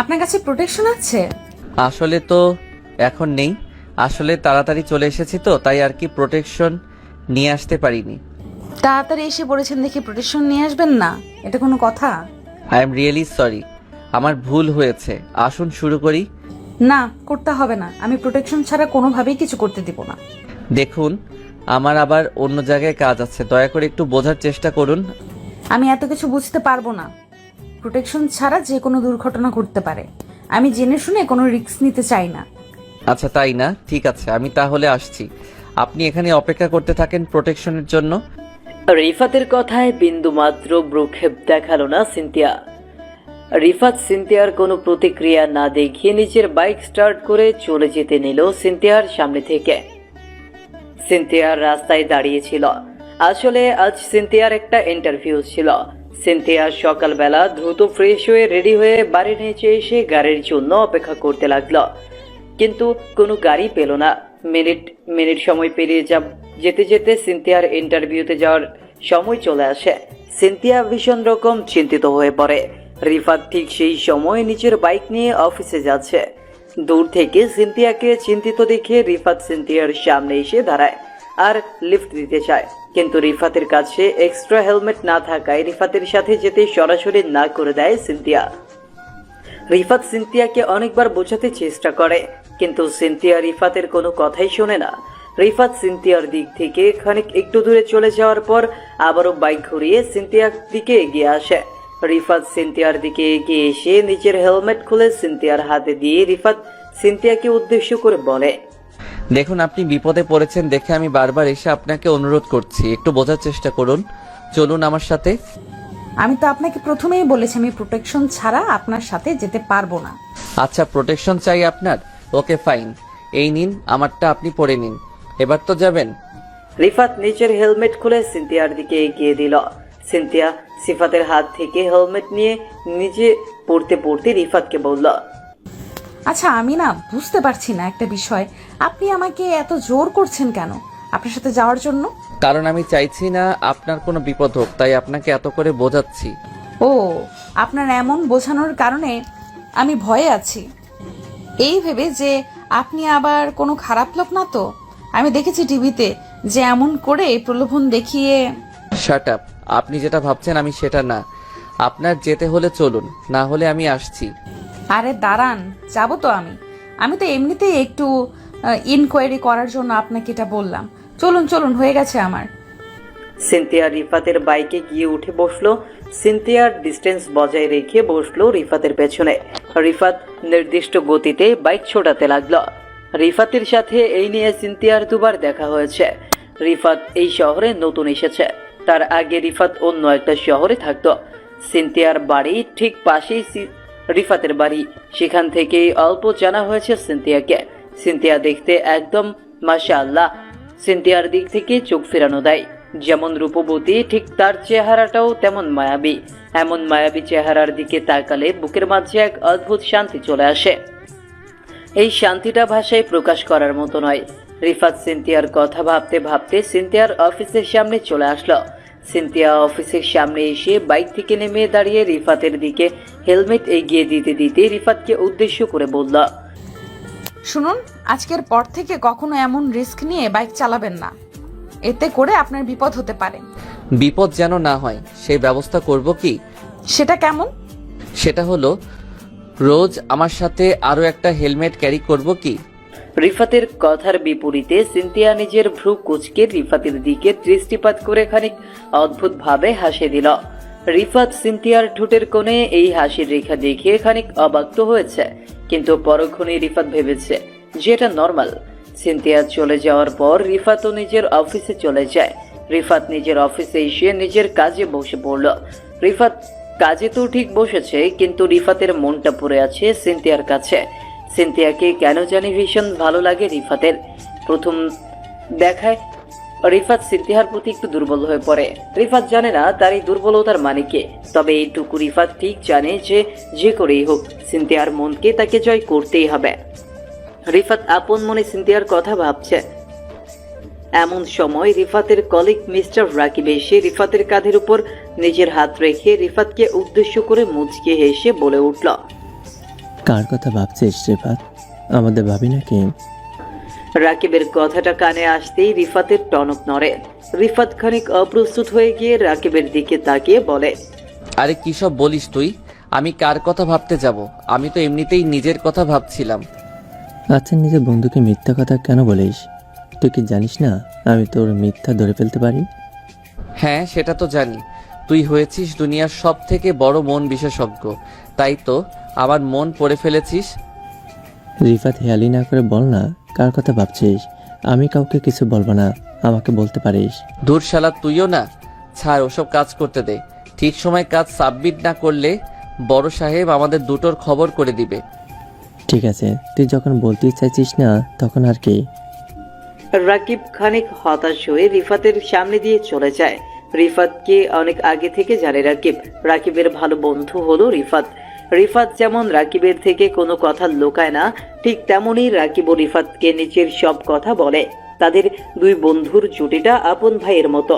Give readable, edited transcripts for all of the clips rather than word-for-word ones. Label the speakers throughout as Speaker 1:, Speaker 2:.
Speaker 1: আপনার কাছে প্রোটেকশন আছে?
Speaker 2: আসলে তো এখন নেই। আসলে তাড়াতাড়ি চলে এসেছি তো, তাই আর কি প্রোটেকশন নিয়ে আসতে পারিনি।
Speaker 1: তাড়াতাড়ি এসে পড়েছেন দেখে প্রোটেকশন নিয়ে আসবেন না, এটা কোনো কথা?
Speaker 2: আই এম রিয়েলি সরি, আমার ভুল হয়েছে। আসুন শুরু করি।
Speaker 1: না, করতে হবে না। আমি প্রোটেকশন ছাড়া কোনোভাবেই কিছু করতে দিব না।
Speaker 2: দেখুন, আমার আবার অন্য জায়গায় কাজ আছে, দয়া করে একটু বোঝার চেষ্টা করুন।
Speaker 1: আমি এত কিছু বুঝতে পারবো না। প্রোটেকশন ছাড়া যে কোনো দুর্ঘটনা ঘটতে পারে। আমি জেনে শুনে কোনো রিস্ক নিতে চাই না।
Speaker 2: আচ্ছা তাই না, ঠিক আছে, আমি তাহলে আসছি। আপনি এখানে অপেক্ষা করতে থাকেন প্রোটেকশনের জন্য।
Speaker 3: রিফাতের কথায় বিন্দুমাত্র ভ্রুক্ষেপ দেখালো না সিনথিয়া। রিফাত সিনথিয়ার কোনো প্রতিক্রিয়া না দেখিয়ে নিজের বাইক স্টার্ট করে চলে যেতে নিল সিনথিয়ার সামনে থেকে। সিনথিয়ার রাস্তায় দাঁড়িয়েছিল। আসলে আজ সিনথিয়ার একটা ইন্টারভিউ ছিল। সিনথিয়া সকালবেলা দ্রুত ফ্রেশ হয়ে রেডি হয়ে বাড়ির নিচে এসে গাড়ির জন্য অপেক্ষা করতে লাগলো, কিন্তু কোনো গাড়ি পেল না। মিনিট মিনিট সময় পেরিয়ে যেতে যেতে সিনথিয়ার ইন্টারভিউতে যাওয়ার সময় চলে আসে। সিনথিয়া ভীষণ রকম চিন্তিত হয়ে পড়ে। রিফাত ঠিক সেই সময় নিজের বাইক নিয়ে অফিসে যাচ্ছে। দূর থেকে সিনথিয়াকে চিন্তিত দেখে রিফাত সিনথিয়ার সামনে এসে দাঁড়ায় আর লিফট দিতে চায়, কিন্তু রিফাতের কাছে এক্সট্রা হেলমেট না থাকায় রিফাতের সাথে যেতে সরাসরি না করে দেয় সিনথিয়া। রিফাত সিনথিয়াকে অনেকবার বোঝাতে চেষ্টা করে, কিন্তু সিনথিয়া রিফাতের কোনো কথাই শোনে না। রিফাত সিনথিয়ার দিক থেকে খানিক একটু দূরে চলে যাওয়ার পর আবারও বাইক ঘুরিয়ে সিনথিয়ার দিকে এগিয়ে আসে। রিফাত সিনথিয়ার দিকে এগিয়ে এসে নিজের হেলমেট খুলে সিনথিয়ার হাতে দিয়ে রিফাত সিনথিয়াকে উদ্দেশ্য করে বলে,
Speaker 2: দেখুন, আপনি বিপদে পড়েছেন দেখে আমি বারবার এসে আপনাকে অনুরোধ করছি, একটু বোঝার চেষ্টা করুন। চলুন আমার সাথে।
Speaker 1: আমি তো আপনাকে প্রথমেই বলেছি আমি প্রোটেকশন ছাড়া আপনার সাথে যেতে পারবো না।
Speaker 2: আচ্ছা, প্রোটেকশন চাই আপনার? ওকে ফাইন, এই নিন, আমারটা আপনি পরে নিন। এবার তো যাবেন?
Speaker 3: রিফাত নিজের হেলমেট খুলে সিনথিয়ার দিকে এগিয়ে দিল। সিনথিয়া সিফাতের হাত থেকে হেলমেট নিয়ে নিজে পড়তে পড়তে রিফাতকে বলল,
Speaker 1: আচ্ছা, আমি না বুঝতে পারছি না একটা বিষয়। আপনি আমাকে এত জোর করছেন কেন আপনার সাথে যাওয়ার জন্য?
Speaker 2: কারণ আমি চাইছি না আপনার কোনো বিপদ হোক, তাই আপনাকে এত করে বোঝাচ্ছি।
Speaker 1: ও, আপনার এমন বোঝানোর কারণে আমি ভয়ে আছি, এই ভেবে যে আপনি আবার কোনো খারাপ লোক না তো। আমি দেখেছি টিভিতে যে এমন করে প্রলোভন দেখিয়ে।
Speaker 2: শাট আপ, আপনি যেটা ভাবছেন আমি সেটা না। আপনার যেতে হলে চলুন, না হলে আমি আসছি।
Speaker 1: আরে দাঁড়ান, যাবো তো আমি তো এমনিতেই একটু ইনকোয়ারি করার জন্য আপনাকে এটা বললাম। চলুন চলুন, হয়ে গেছে আমার।
Speaker 3: সিনথিয়া রিফাতের বাইকে গিয়ে উঠে বসলো। সিনথিয়ার ডিস্টেন্স বজায় রেখে বসলো রিফাতের পেছনে। রিফাত নির্দিষ্ট গতিতে বাইক ছোটাতে লাগলো। রিফাতের সাথে এই নিয়ে সিনথিয়ার দুবার দেখা হয়েছে। রিফাত এই শহরে নতুন এসেছে, তার আগে রিফাত অন্য একটা শহরে থাকতো। সিনথিয়ার বাড়ি ঠিক পাশেই রিফাতের বাড়ি, সেখান থেকেই অল্প জানা হয়েছে সিনথিয়াকে। সিনথিয়া দেখতে একদম মাশাআল্লাহ। সিনথিয়ার দিক থেকে চোখ ফেরানো দেয়। যেমন রূপবতী, ঠিক তার চেহারাটাও তেমন মায়াবী। এমন মায়াবী চেহারার দিকে তাকালে বুকের মাঝে এক অদ্ভুত শান্তি চলে আসে। এই শান্তিটা ভাষায় প্রকাশ করার মতো নয়। রিফাত সিনথিয়ার কথা ভাবতে ভাবতে সিনথিয়ার অফিসের সামনে চলে আসলো। সিনথিয়া অফিসের সামনে এসে বাইক থেকে নেমে দাঁড়িয়ে রিফাতের দিকে হেলমেট এগিয়ে দিতে দিতে রিফাতকে উদ্দেশ্য করে বলল,
Speaker 1: শুনুন, আজকের পর থেকে কখনো এমন রিস্ক নিয়ে বাইক চালাবেন না, এতে করে আপনার বিপদ হতে পারে।
Speaker 2: বিপদ যেন না হয় সেই ব্যবস্থা করব কি?
Speaker 1: সেটা কেমন?
Speaker 2: সেটা হলো রোজ আমার সাথে আরো একটা হেলমেট ক্যারি করব কি?
Speaker 3: রিফাতের কথার বিপরীতে সিনথিয়া নিজের ভ্রু কুঁচকে রিফাতের দিকে দৃষ্টিপাত করে খানিক অদ্ভুতভাবে হাসি দিল। রিফাত সিনথিয়ার ঠোঁটের কোণে এই হাসির রেখা দেখে খানিক অবাক তো হয়েছে, কিন্তু পরক্ষণে রিফাত ভেবেছে যে এটা নর্মাল। সিনথিয়া চলে যাওয়ার পর রিফাতও নিজের অফিসে চলে যায়। রিফাত নিজের অফিসে এসে নিজের কাজে বসে পড়ল। রিফাত কাজে তো ঠিক বসেছে, কিন্তু রিফাতের মনটা পড়ে আছে সিনথিয়ার কাছে। সিনথিয়াকে কেন জানি ভীষণ ভালো লাগে রিফাতের। প্রথম দেখায় রিফাত সিনথিয়ার প্রতি একটু দুর্বল হয়ে পড়ে। রিফাত জানে না তার এই দুর্বলতার মানে কি, তবে এইটুকু রিফাত ঠিক জানে যে যে করেই হোক সিনথিয়ার মনকে তাকে জয় করতেই হবে। রিফাত আপন মনে সিনথিয়ার কথা ভাবছে। এমন সময় রিফাতের কলিগ মিস্টার রাকিব এসে রিফাতের কাঁধের উপর নিজের হাত রেখে রিফাতকে উদ্দেশ্য করে মুচকি হেসে বলে উঠল,
Speaker 4: কার কথা ভাবছিস রিফাত? আমাদের ভাবি নাকি?
Speaker 3: রাকিবের কথাটা কানে আসতেই রিফাতের টনক নড়ে। রিফাত খানিক অপ্রস্তুত হয়ে গিয়ে রাকিবের দিকে তাকিয়ে বলে,
Speaker 2: আরে কী সব বলিস তুই? আমি কার কথা ভাবতে যাব? আমি তো এমনিতেই নিজের কথা ভাবছিলাম।
Speaker 4: আচ্ছা, নিজের বন্ধুকে মিথ্যা কথা কেন বলিস? তুই কি জানিস না আমি তোর মিথ্যা ধরে ফেলতে পারি?
Speaker 2: হ্যাঁ, সেটা তো জানি। তুই হয়েছিস দুনিয়ার সব থেকে বড় মন বিশেষজ্ঞ, তাই তো আমার মন পড়ে ফেলেছিস।
Speaker 4: রিফাত, হেয়ালি না করে বল না কার কথা ভাবছিস। আমি কাউকে কিছু বলবো না, আমাকে বলতে পারিস।
Speaker 2: ধুর শালা, তুইও না। ছাড়, ওসব কাজ করতে দে। ঠিক সময় কাজ সাবমিট না করলে বড় সাহেব আমাদের দুটোর খবর করে দিবে।
Speaker 4: ঠিক আছে, তুই যখন বলতে চাইছিস না তখন আর কি।
Speaker 3: রাকিব খানিক হতাশ হয়ে রিফাতের সামনে দিয়ে চলে যায়। রিফাতকে অনেক আগে থেকে জানে রাকিব। রাকিবের ভালো বন্ধু হলো রিফাত। রিফাত যেমন রাকিবের থেকে কোনো কথা লুকায় না, ঠিক তেমনই রাকিব ও রিফাতকে নিজের সব কথা বলে। তাদের দুই বন্ধুর জুটিটা আপন ভাইয়ের মতো।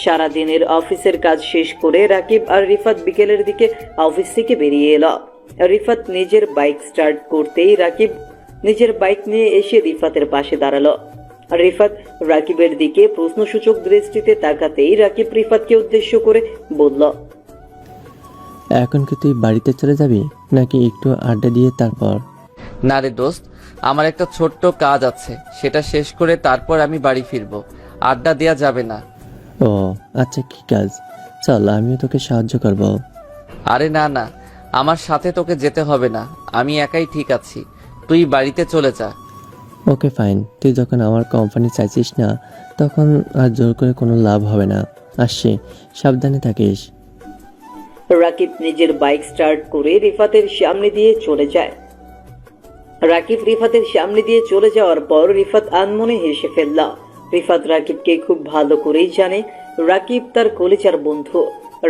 Speaker 3: সারা দিনের অফিসের কাজ শেষ করে রাকিব আর রিফাত বিকেলের দিকে অফিস থেকে বেরিয়ে এলো। রিফাত নিজের বাইক স্টার্ট করতেই রাকিব নিজের বাইক নিয়ে এসে রিফাতের পাশে দাঁড়ালো। রিফাত রাকিবের দিকে প্রশ্নসূচক দৃষ্টিতে তাকাতেই রাকিব রিফাতকে উদ্দেশ্য করে বলল,
Speaker 4: এখন কি তুই বাড়িতে চলে যাবি নাকি একটু আড্ডা দিয়ে তারপর?
Speaker 2: না রে দোস্ত, আমার একটা ছোট্ট কাজ আছে, সেটা শেষ করে তারপর আমি বাড়ি ফিরবো। আড্ডা দেয়া যাবে না।
Speaker 4: ও আচ্ছা, কি কাজ? চল, আমিও তোকে সাহায্য করব।
Speaker 2: আরে না না, আমার সাথে তোকে যেতে হবে না, আমি একাই ঠিক আছি। তুই বাড়িতে চলে যা।
Speaker 4: ওকে ফাইন, তুই যখন আমার কোম্পানি চাইছিস না তখন আর জোর করে কোনো লাভ হবে না। আসছি, সাবধানে থাকিস।
Speaker 3: রাকিব নিজের বাইক স্টার্ট করে রিফাতের সামনে দিয়ে চলে যায়। রাকিব রিফাতের সামনে দিয়ে চলে যাওয়ার পর রিফাত আনমনে হেসে ফেলল। রিফাত রাকিবকে খুব ভালো করেই জানে। রাকিব তার কলিজার বন্ধু।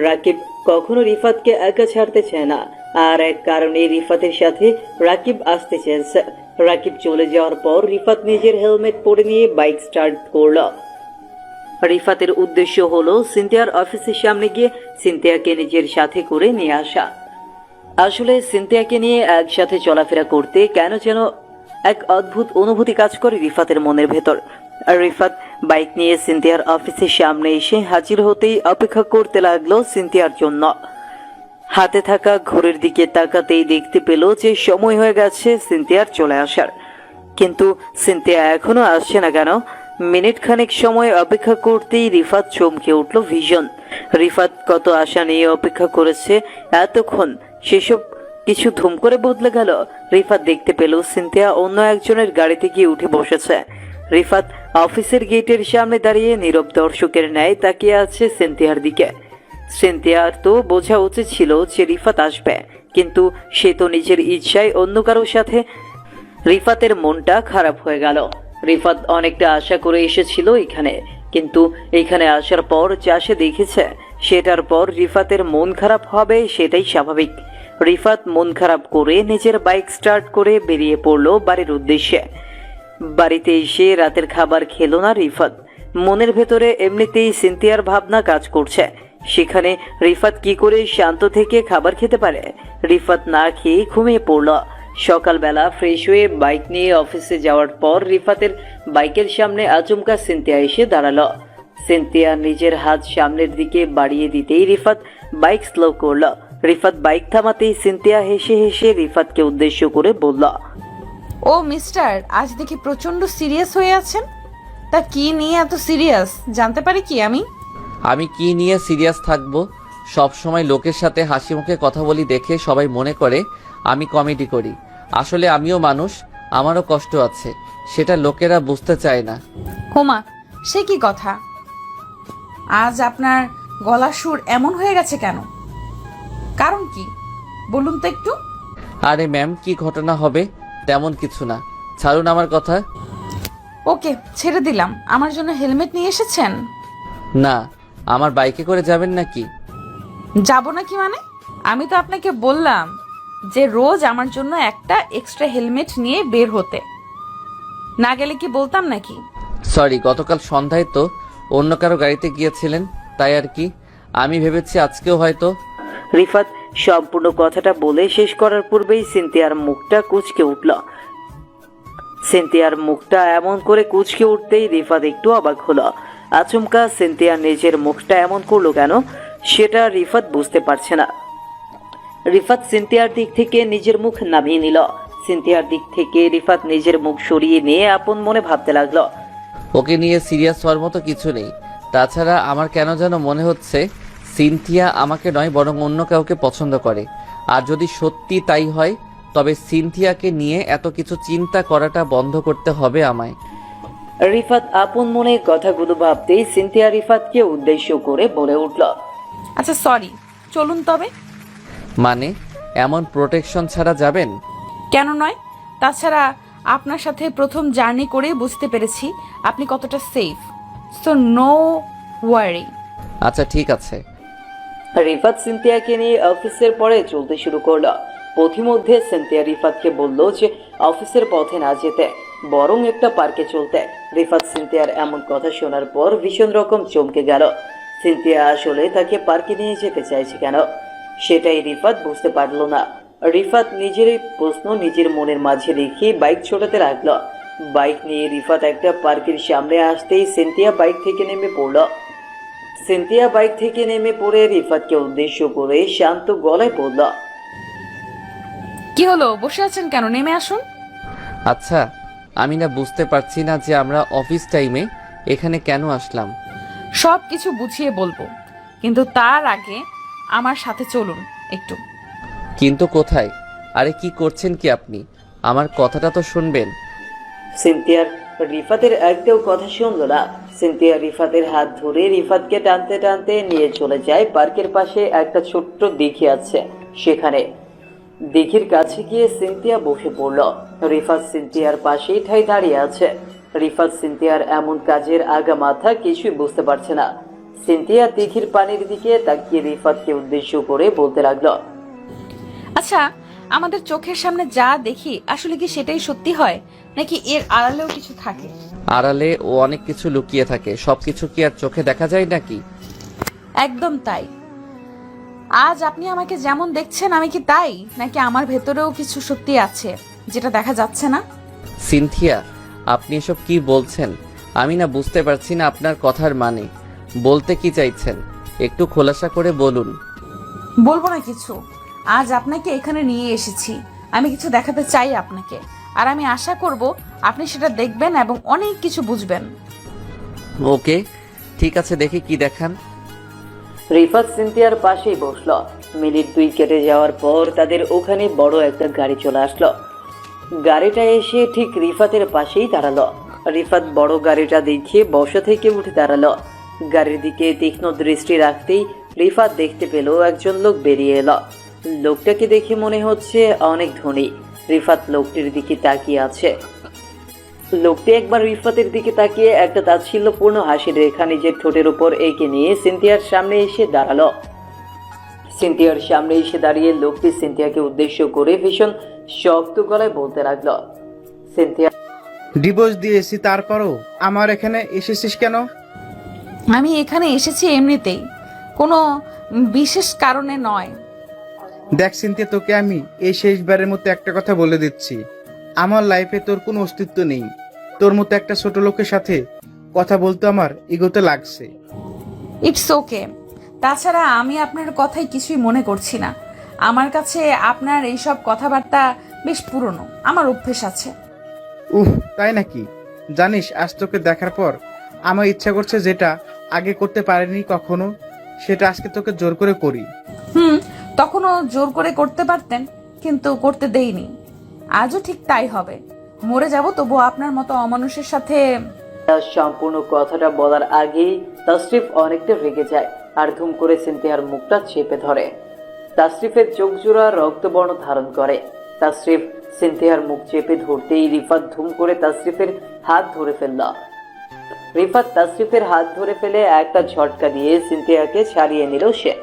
Speaker 3: রাকিব কখনো রিফাতকে একা ছাড়তে চায় না, আর এক কারণে রিফাতের সাথে রাকিব আসতে চেয়েছে। রাকিব চলে যাওয়ার পর রিফাত নিজের হেলমেট পরে নিয়ে বাইক স্টার্ট করলো। রিফাতের উদ্দেশ্য হলো সিনথিয়ার অফিসের সামনে গিয়ে সিনথিয়াকে নিজের সাথে করে নিয়ে আসা। আসলে সিনথিয়াকে নিয়ে একসাথে চলাফেরা করতে কেন যেন এক অদ্ভুত অনুভূতি কাজ করে রিফাতের মনের ভেতর। আর রিফাত বাইক নিয়ে সিনথিয়ার অফিসের সামনে এসে হাজির হতেই অপেক্ষা করতে লাগলো সিনথিয়ার জন্য। হাতে থাকা ঘড়ির দিকে তাকাতেই দেখতে পেল যে সময় হয়ে গেছে সিনথিয়ার চলে আসার। কিন্তু সিনথিয়া এখনো আসছে না কেন? মিনিট খানেক সময় অপেক্ষা করতেই রিফাত চমকে উঠল ভীষণ। রিফাত কত আশা নিয়ে অপেক্ষা করেছে এতক্ষণ, সেসব কিছু ধুম করে বদলে গেল। রিফাত দেখতে পেল সিনথিয়া অন্য একজনের গাড়িতে গিয়ে উঠে বসেছে। রিফাত অফিসের গেটের সামনে দাঁড়িয়ে নীরব দর্শকের ন্যায় তাকিয়ে আছে সিনথিয়ার দিকে। সিনথিয়ার তো বোঝা উচিত ছিল যে রিফাত আসবে, কিন্তু সে তো নিজের ইচ্ছায় অন্য কারোর সাথে। রিফাতের মনটা খারাপ হয়ে গেল। রিফাত অনেকটা আশা করে এসেছিল এখানে, কিন্তু এখানে আসার পর যা সে দেখেছে সেটার পর রিফাতের মন খারাপ হবে, সেটাই স্বাভাবিক। রিফাত মন খারাপ করে নিজের বাইক স্টার্ট করে বেরিয়ে পড়লো বাড়ির উদ্দেশ্যে। বাড়িতে এসে রাতের খাবার খেলো না রিফাত। মনের ভেতরে এমনিতেই সিনথিয়ার ভাবনা কাজ করছে, সেখানে রিফাত কি করে শান্ত থেকে খাবার খেতে পারে? রিফাত না খেয়ে ঘুমিয়ে পড়ল। সকালবেলা ফ্রেশ হয়ে বাইক নিয়ে অফিসে যাওয়ার পর রিফাতের বাইকের সামনে আচমকা সিনথিয়া এসে দাঁড়ালো। সিনথিয়া নিজের হাত সামনের দিকে বাড়িয়ে দিতেই রিফাত বাইক স্লো করল। রিফাত বাইক থামাতেই সিনথিয়া হেসে হেসে রিফাতকে উদ্দেশ্য করে বলল,
Speaker 1: ও মিস্টার, আজ দেখি প্রচন্ড সিরিয়াস হয়ে আছেন। তা কি নিয়ে এত সিরিয়াস জানতে পারি কি আমি?
Speaker 2: আমি কি নিয়ে সিরিয়াস থাকবো? সব সময় লোকের সাথে হাসি মুখে কথা বলি দেখে সবাই মনে করে আমি কমেডি করি। আসলে আমিও মানুষ, আমারও কষ্ট আছে, সেটা লোকেরা বুঝতে চায় না।
Speaker 1: হোমা, সে কি কথা? আজ আপনার গলার সুর এমন হয়ে গেছে কেন? কারণ কি বলুন তো একটু।
Speaker 2: আরে ম্যাম, কি ঘটনা হবে? তেমন কিছু না, ছাড়ুন আমার কথা।
Speaker 1: ওকে, ছেড়ে দিলাম। আমার জন্য হেলমেট নিয়ে এসেছেন?
Speaker 2: না, আমার বাইকে করে যাবেন নাকি?
Speaker 1: যাব নাকি মানে? আমি তো আপনাকে বললাম যে রোজ আমার জন্য একটা এক্সট্রা হেলমেট নিয়ে বের হতে। না গেলে কি বলতাম নাকি?
Speaker 2: সরি, গতকাল সন্ধ্যায় তো অন্য কারো গাড়িতে গিয়েছিলেন, তাই আর কি। আমি ভেবেছি আজকেও হয়তো।
Speaker 3: রিফাত সম্পূর্ণ কথাটা বলে শেষ করার পূর্বেই সিনথিয়ার মুখটা কুঁচকে উঠল। সিনথিয়ার মুখটা এমন করে কুঁচকে উঠতেই রিফাত একটু অবাক হলো। আচমকা সিনথিয়া নিজের মুখটা এমন করলো কেন সেটা রিফাত বুঝতে পারছে না। রিফাত সিনথিয়ার দিক থেকে নিজের মুখ নামিয়ে নিল। সিনথিয়ার দিক থেকে রিফাত নিজের মুখ সরিয়ে নিয়ে আপন মনে ভাবতে লাগলো,
Speaker 2: ওকে নিয়ে সিরিয়াস হওয়ার মতো কিছু নেই। তাছাড়া আমার কেন যেন মনে হচ্ছে সিনথিয়া আমাকে নয় বরং অন্য কাউকে পছন্দ করে। আর যদি সত্যি তাই হয় তবে সিনথিয়াকে নিয়ে এত কিছু চিন্তা করাটা বন্ধ করতে হবে আমায়।
Speaker 3: রিফাত আপন মনে কথাগুলো ভাবতেই সিনথিয়া রিফাতকে উদ্দেশ্য করে বলে উঠল,
Speaker 1: আচ্ছা সরি, চলুন তবে।
Speaker 2: মানে এমন প্রোটেকশন ছাড়া যাবেন?
Speaker 1: কেন নয়? তাছাড়া আপনার সাথে প্রথম জার্নি করেই বুঝতে পেরেছি আপনি কতটা সেফ, সো নো ওয়ারি।
Speaker 2: আচ্ছা ঠিক আছে।
Speaker 3: রিফাত সিনথিয়াকে নিয়ে অফিসের পরে চলতে শুরু করলো। পথিমধ্যে সিনথিয়া রিফাতকে বলল যে অফিসের পথে না যেতে, বরং একটা পার্কে চলতে। রিফাত সিনথিয়ার এমন কথা শোনার পর ভীষণ রকম চমকে গেল। সিনথিয়া আসলে তাকে পার্কে নিয়ে যেতে চাইছে কেন সেটাই রিফাত বুঝতে পারল না। রিফাত নিজের এই প্রশ্ন নিজের মনের মাঝে রেখে বাইক ছোটাতে লাগলো। বাইক নিয়ে রিফাত একটা পার্কের সামনে আসতেই সিনথিয়া বাইক থেকে নেমে পড়ল। সিনথিয়া বাইক থেকে নেমে পড়ে রিফাতকে উদ্দেশ্য করে শান্ত গলায় বলল,
Speaker 1: কি হলো, বসে আছেন কেন? নেমে আসুন।
Speaker 2: আচ্ছা আমি না বুঝতে পারছি না যে আমরা অফিস টাইমে এখানে কেন আসলাম।
Speaker 1: সব কিছু বুঝিয়ে বলবো, কিন্তু তার আগে আমার সাথে চলুন একটু।
Speaker 2: কিন্তু কোথায়? আরে কি করছেন কি আপনি? আমার কথাটা তো শুনবেন।
Speaker 3: সিনথিয়ার রিফাতের একটাও কথা শুনল না। সিনথিয়া রিফাতের হাত ধরে রিফাতকে টানতে টানতে নিয়ে চলে যায় পার্কের পাশে একটা ছোট্ট দিঘি আছে সেখানে। দিঘির কাছে গিয়ে সিনথিয়া বসে পড়ল। রিফাত সিনথিয়ার পাশেই ঠাই দাঁড়িয়ে আছে। রিফাত সিনথিয়ার এমন কাজের আগা মাথা কিছুই বুঝতে পারছে না। সিনথিয়া দিঘির পানির দিকে তাকিয়ে রিফাতকে উদ্দেশ্য করে বলতে লাগলো,
Speaker 1: আচ্ছা, আমাদের চোখের সামনে যা দেখি আসলে কি সেটাই সত্যি হয়, নাকি এর আড়ালেও কিছু থাকে?
Speaker 2: আড়ালে ও অনেক কিছু লুকিয়ে থাকে, সবকিছু কি আর চোখে দেখা যায় নাকি?
Speaker 1: একদম তাই। আজ আপনি আমাকে যেমন দেখছেন আমি কি তাই, নাকি আমার ভেতরেও কিছু সত্যি আছে যেটা দেখা যাচ্ছে না?
Speaker 2: সিনথিয়া আপনি এসব কি বলছেন? আমি না বুঝতে পারছি না আপনার কথার মানে। বলতে কি চাইছেন একটু খোলাসা করে বলুন।
Speaker 1: বলবো না কিছু। আজ আপনাকে এখানে নিয়ে এসেছি, আমি কিছু দেখাতে চাই আপনাকে, আর আমি আশা করব আপনি সেটা দেখবেন এবং অনেক কিছু বুঝবেন।
Speaker 2: ওকে ঠিক আছে, দেখি কি দেখান।
Speaker 3: রিফাত সিনথিয়ার পাশেই বসলো। মিনিট 2 কেটে যাওয়ার পর তাদের ওখানে বড় একটা গাড়ি চলে আসলো। গাড়িটা এসে ঠিক রিফাতের পাশেই দাঁড়ালো। রিফাত বড় গাড়িটা দেখে বসা থেকে উঠে দাঁড়ালো। গাড়ির দিকে তীক্ষ্ণ দৃষ্টি রাখতেই রিফাত দেখতে পেল একজন লোক বেরিয়ে এলো। লোকটাকে দেখে মনে হচ্ছে অনেক ধনী। রিফাত লোকটির দিকে তাকিয়ে আছে। লোকটি একবার রিফাতের দিকে তাকিয়ে একটা তাচ্ছিল্যপূর্ণ হাসির রেখা নিজের ঠোঁটের উপর এঁকে নিয়ে সিনথিয়ার সামনে এসে দাঁড়ালো। সিনথিয়ার সামনে এসে দাঁড়িয়ে লোকটি সিনথিয়াকে উদ্দেশ্য করে ভীষণ শক্ত গলায় বলতে লাগলো, সিনথিয়া,
Speaker 5: ডিভোর্স দিয়েছি তারপরও আমার এখানে এসেছিস কেন?
Speaker 1: আমি এখানে এসেছি এমনিতেই, কোনো বিশেষ কারণে নয়।
Speaker 5: দেখ সিনথিয়া, তোকে আমি এই শেষবারের মতো একটা কথা বলে দিচ্ছি, আমার লাইফে তোর কোনো অস্তিত্ব নেই। তোর মতো একটা ছোট লোকের সাথে কথা বলতে আমার ইগোতে লাগছে।
Speaker 1: It's okay. তাছাড়া আমি আপনার কথাই কিছুই মনে করছি না। আমার কাছে আপনার এইসব কথাবার্তা বেশ পুরনো, আমার অভ্যেস আছে।
Speaker 5: তাই নাকি? জানিস, আজ তোকে দেখার পর আমার ইচ্ছা করছে যেটা আগে করতে পারিনি কখনো, সেটা আজকে তোকে জোর করে করি।
Speaker 1: তখনও জোর করে করতে পারতেন, কিন্তু করতে দেইনি। আজও ঠিক তাই হবে। মরে যাব তবুও আপনার মতো অমানুষের সাথে।
Speaker 3: তার সম্পূর্ণ কথাটা বলার আগেই তাসরিফ অনেকটা রেগে যায় আর ধুম করে সিনথিয়ার মুখটা চেপে ধরে। তাসরিফের চোখ জোড়া রক্তবর্ণ ধারণ করে। তাসরিফ সিনথিয়ার মুখ চেপে ধরতেই রিফাত ধুম করে তাসরিফের হাত ধরে ফেলল। রিফাত তাসরিফের হাত ধরে ফেলে একটা ঝটকা দিয়ে সিনথিয়াকে ছাড়িয়ে নিল সে।